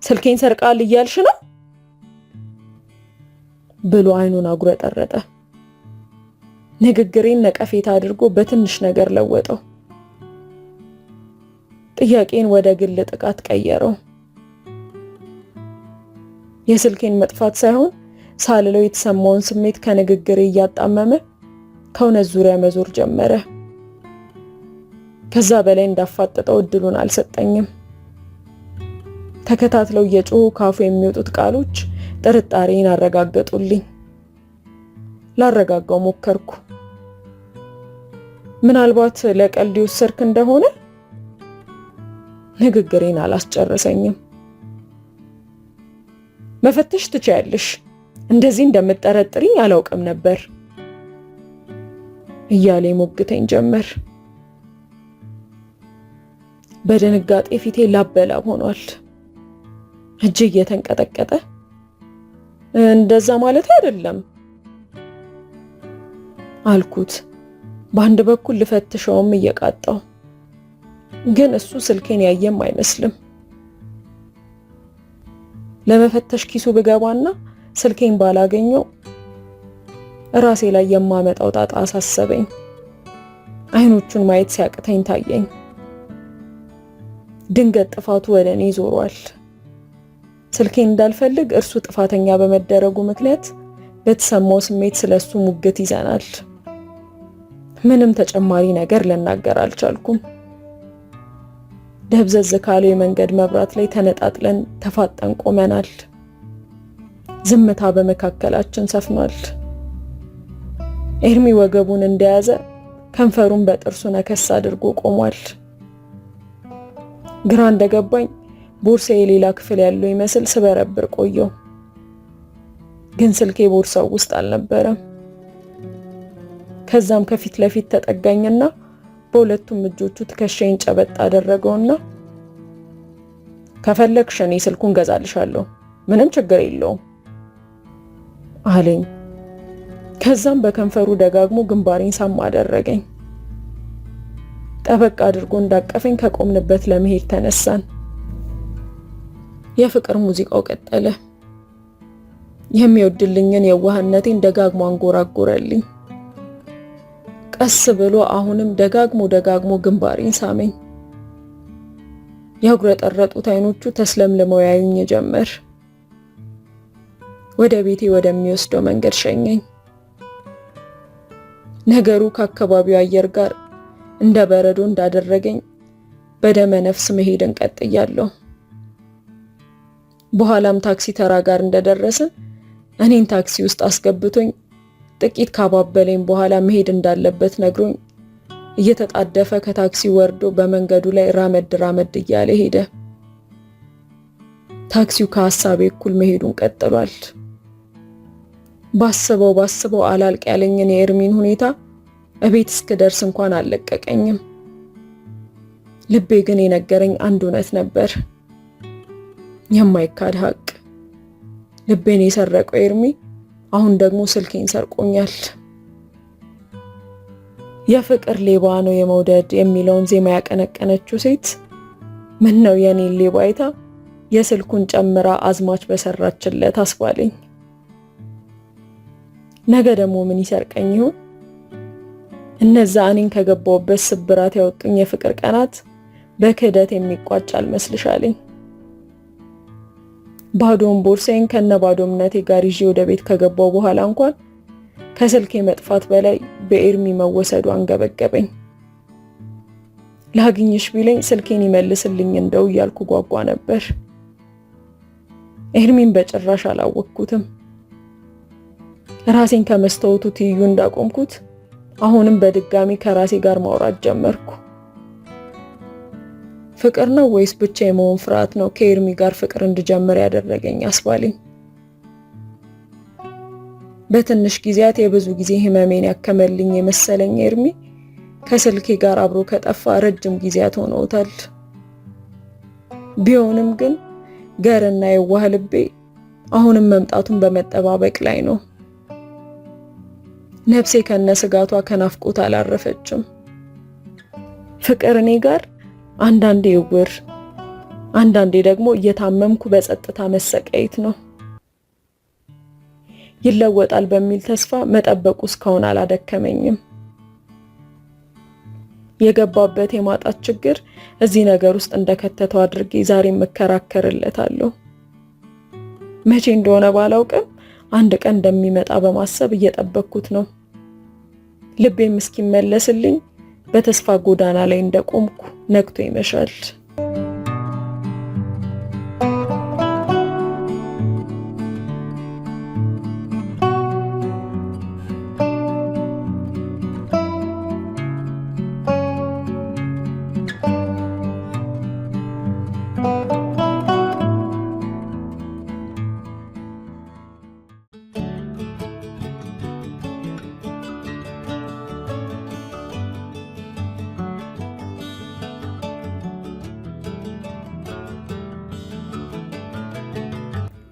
ስልኬን ሰርቃል እያልሽ ነው ብሎ አይኑን አጉረጠረጠ። ንግግሬን ነቀፌታ አድርጎ በትንሽ ነገር ለወጠው። ጥያቄን ወደ ግል ጥቃት ቀየረው። የስልኬን መጥፋት ሳይሆን ሳልለው የተሰማውን ስሜት ከንግግሬ እያጣመመ ከእውነት ዙሪያ መዞር ጀመረ። ከዛ በላይ እንዳፋጠጠው እድሉን አልሰጠኝም። ተከታትለው እየጮሁ ካፉ የሚወጡት ቃሎች ጥርጣሬን አረጋገጡልኝ። ላረጋጋው ሞከርኩ። ምናልባት ለቀልድ ወሰርክ እንደሆነ? ንግግሬን አላስጨረሰኝም። መፈተሽ ትችያለሽ፣ እንደዚህ እንደምትጠረጥሪኝ አላውቅም ነበር እያለ ሞግተኝ ጀመር። በድንጋጤ ፊቴ ላበላብ ሆኗል። እጄ እየተንቀጠቀጠ እንደዛ ማለት አይደለም አልኩት። በአንድ በኩል ልፈትሸውም እየቃጣው፣ ግን እሱ ስልኬን ያየም አይመስልም። ለመፈተሽ ኪሱ ብገባና ስልኬን ባላገኘው ራሴ ላይ የማመጣው ጣጣ አሳሰበኝ። አይኖቹን ማየት ሲያቅተኝ ታየኝ። ድንገት ጥፋቱ ወደ እኔ ዞሯል። ስልኬን እንዳልፈልግ እርሱ ጥፋተኛ በመደረጉ ምክንያት በተሰማው ስሜት ስለሱ ሙግት ይዘናል። ምንም ተጨማሪ ነገር ልናገር አልቻልኩም። ደብዘዝ ካለው የመንገድ መብራት ላይ ተነጣጥለን ተፋጠን ቆመናል። ዝምታ በመካከላችን ሰፍኗል። ኤርሚ ወገቡን እንደያዘ ከንፈሩን በጥርሱ ነከስ አድርጎ ቆሟል። ግራ እንደገባኝ ቦርሳዬ የሌላ ክፍል ያለው ይመስል ስበረብር ቆየው፣ ግን ስልኬ ቦርሳው ውስጥ አልነበረም። ከዛም ከፊት ለፊት ተጠጋኝና በሁለቱም እጆቹ ትከሻዬን ጨበጥ አደረገውና ከፈለግሽ እኔ ስልኩን ገዛልሻለሁ፣ ምንም ችግር የለውም አለኝ። ከዛም በከንፈሩ ደጋግሞ ግንባሬን ሳም አደረገኝ። ጠበቅ አድርጎ እንዳቀፈኝ ከቆምንበት ለመሄድ ተነሳን። የፍቅር ሙዚቃው ቀጠለ። የሚወድልኝን የዋህነቴን ደጋግሞ አንጎራጎረልኝ። ቀስ ብሎ አሁንም ደጋግሞ ግንባሬን ሳመኝ። ያጉረጠረጡት አይኖቹ ተስለምልመው ያዩኝ ጀመር። ወደ ቤቴ ወደሚወስደው መንገድ ሸኘኝ። ነገሩ ከአካባቢው አየር ጋር እንደ በረዶ እንዳደረገኝ በደመ ነፍስ መሄድን ቀጥያለሁ። በኋላም ታክሲ ተራ ጋር እንደደረስን እኔን ታክሲ ውስጥ አስገብቶኝ ጥቂት ካባበለኝ በኋላ መሄድ እንዳለበት ነግሮኝ እየተጣደፈ ከታክሲ ወርዶ በመንገዱ ላይ ራመድ እያለ ሄደ። ታክሲው ከሐሳቤ እኩል መሄዱን ቀጥሏል። ባስበው አላልቅ ያለኝን የኤርሚን ሁኔታ እቤት እስክደርስ እንኳን አልለቀቀኝም። ልቤ ግን የነገረኝ አንድ እውነት ነበር፣ የማይካድ ሀቅ። ልቤን የሰረቀው ኤርሚ አሁን ደግሞ ስልኬን ሰርቆኛል። የፍቅር ሌባ ነው የመውደድ የሚለውን ዜማ ያቀነቀነችው ሴት ምን ነው የኔን ሌባ አይታ የስልኩን ጨምራ አዝማች በሰራችለት አስባለኝ። ነገ ደግሞ ምን ይሰርቀኝ ይሆን? እነዛ እኔን ከገባውበት ስብራት ያወጡኝ የፍቅር ቀናት በክህደት የሚቋጭ አልመስልሻለኝ። ባዶን ቦርሳዬን ከነባዶ እምነቴ ጋር ይዤ ወደ ቤት ከገባው በኋላ እንኳን ከስልኬ መጥፋት በላይ በኤርሚ መወሰዱ አንገበገበኝ። ላግኝሽ ቢለኝ ስልኬን ይመልስልኝ እንደው እያልኩ ጓጓ ነበር። ኤርሚን በጭራሽ አላወቅኩትም። ራሴን ከመስተዋቱ ትይዩ እንዳቆምኩት አሁንም በድጋሚ ከራሴ ጋር ማውራት ጀመርኩ። ፍቅር ነው ወይስ ብቻ የመሆን ፍርሃት ነው ከኤርሚ ጋር ፍቅር እንድጀምር ያደረገኝ አስባለኝ። በትንሽ ጊዜያት የብዙ ጊዜ ህመሜን ያከመልኝ የመሰለኝ ኤርሚ ከስልኬ ጋር አብሮ ከጠፋ ረጅም ጊዜያት ሆነውታል። ቢሆንም ግን ገርና የዋህ ልቤ አሁንም መምጣቱን በመጠባበቅ ላይ ነው። ነፍሴ ከነስጋቷ ከናፍቆት አላረፈችም። ፍቅር እኔ ጋር አንዳንዴ ይውር፣ አንዳንዴ ደግሞ እየታመምኩ በጸጥታ መሰቃየት ነው። ይለወጣል በሚል ተስፋ መጠበቁ እስካሁን አላደከመኝም። የገባበት የማጣት ችግር እዚህ ነገር ውስጥ እንደከተተው አድርጌ ዛሬም መከራከርለታለሁ። መቼ እንደሆነ ባላውቅም አንድ ቀን እንደሚመጣ በማሰብ እየጠበቅኩት ነው። ልቤም እስኪመለስልኝ በተስፋ ጎዳና ላይ እንደቆምኩ ነግቶ ይመሻል።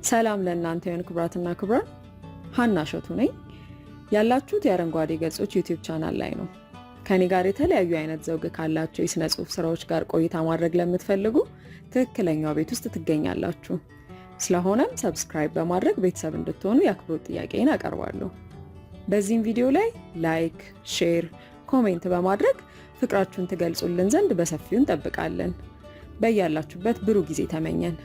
ሰላም ለእናንተ ይሁን ክቡራትና ክቡራን፣ ሀና እሸቱ ነኝ። ያላችሁት የአረንጓዴ ገጾች ዩቲዩብ ቻናል ላይ ነው። ከኔ ጋር የተለያዩ አይነት ዘውግ ካላቸው የስነ ጽሁፍ ስራዎች ጋር ቆይታ ማድረግ ለምትፈልጉ ትክክለኛው ቤት ውስጥ ትገኛላችሁ። ስለሆነም ሰብስክራይብ በማድረግ ቤተሰብ እንድትሆኑ የአክብሮት ጥያቄን አቀርባለሁ። በዚህም ቪዲዮ ላይ ላይክ፣ ሼር፣ ኮሜንት በማድረግ ፍቅራችሁን ትገልጹልን ዘንድ በሰፊው እንጠብቃለን። በያላችሁበት ብሩህ ጊዜ ተመኘን።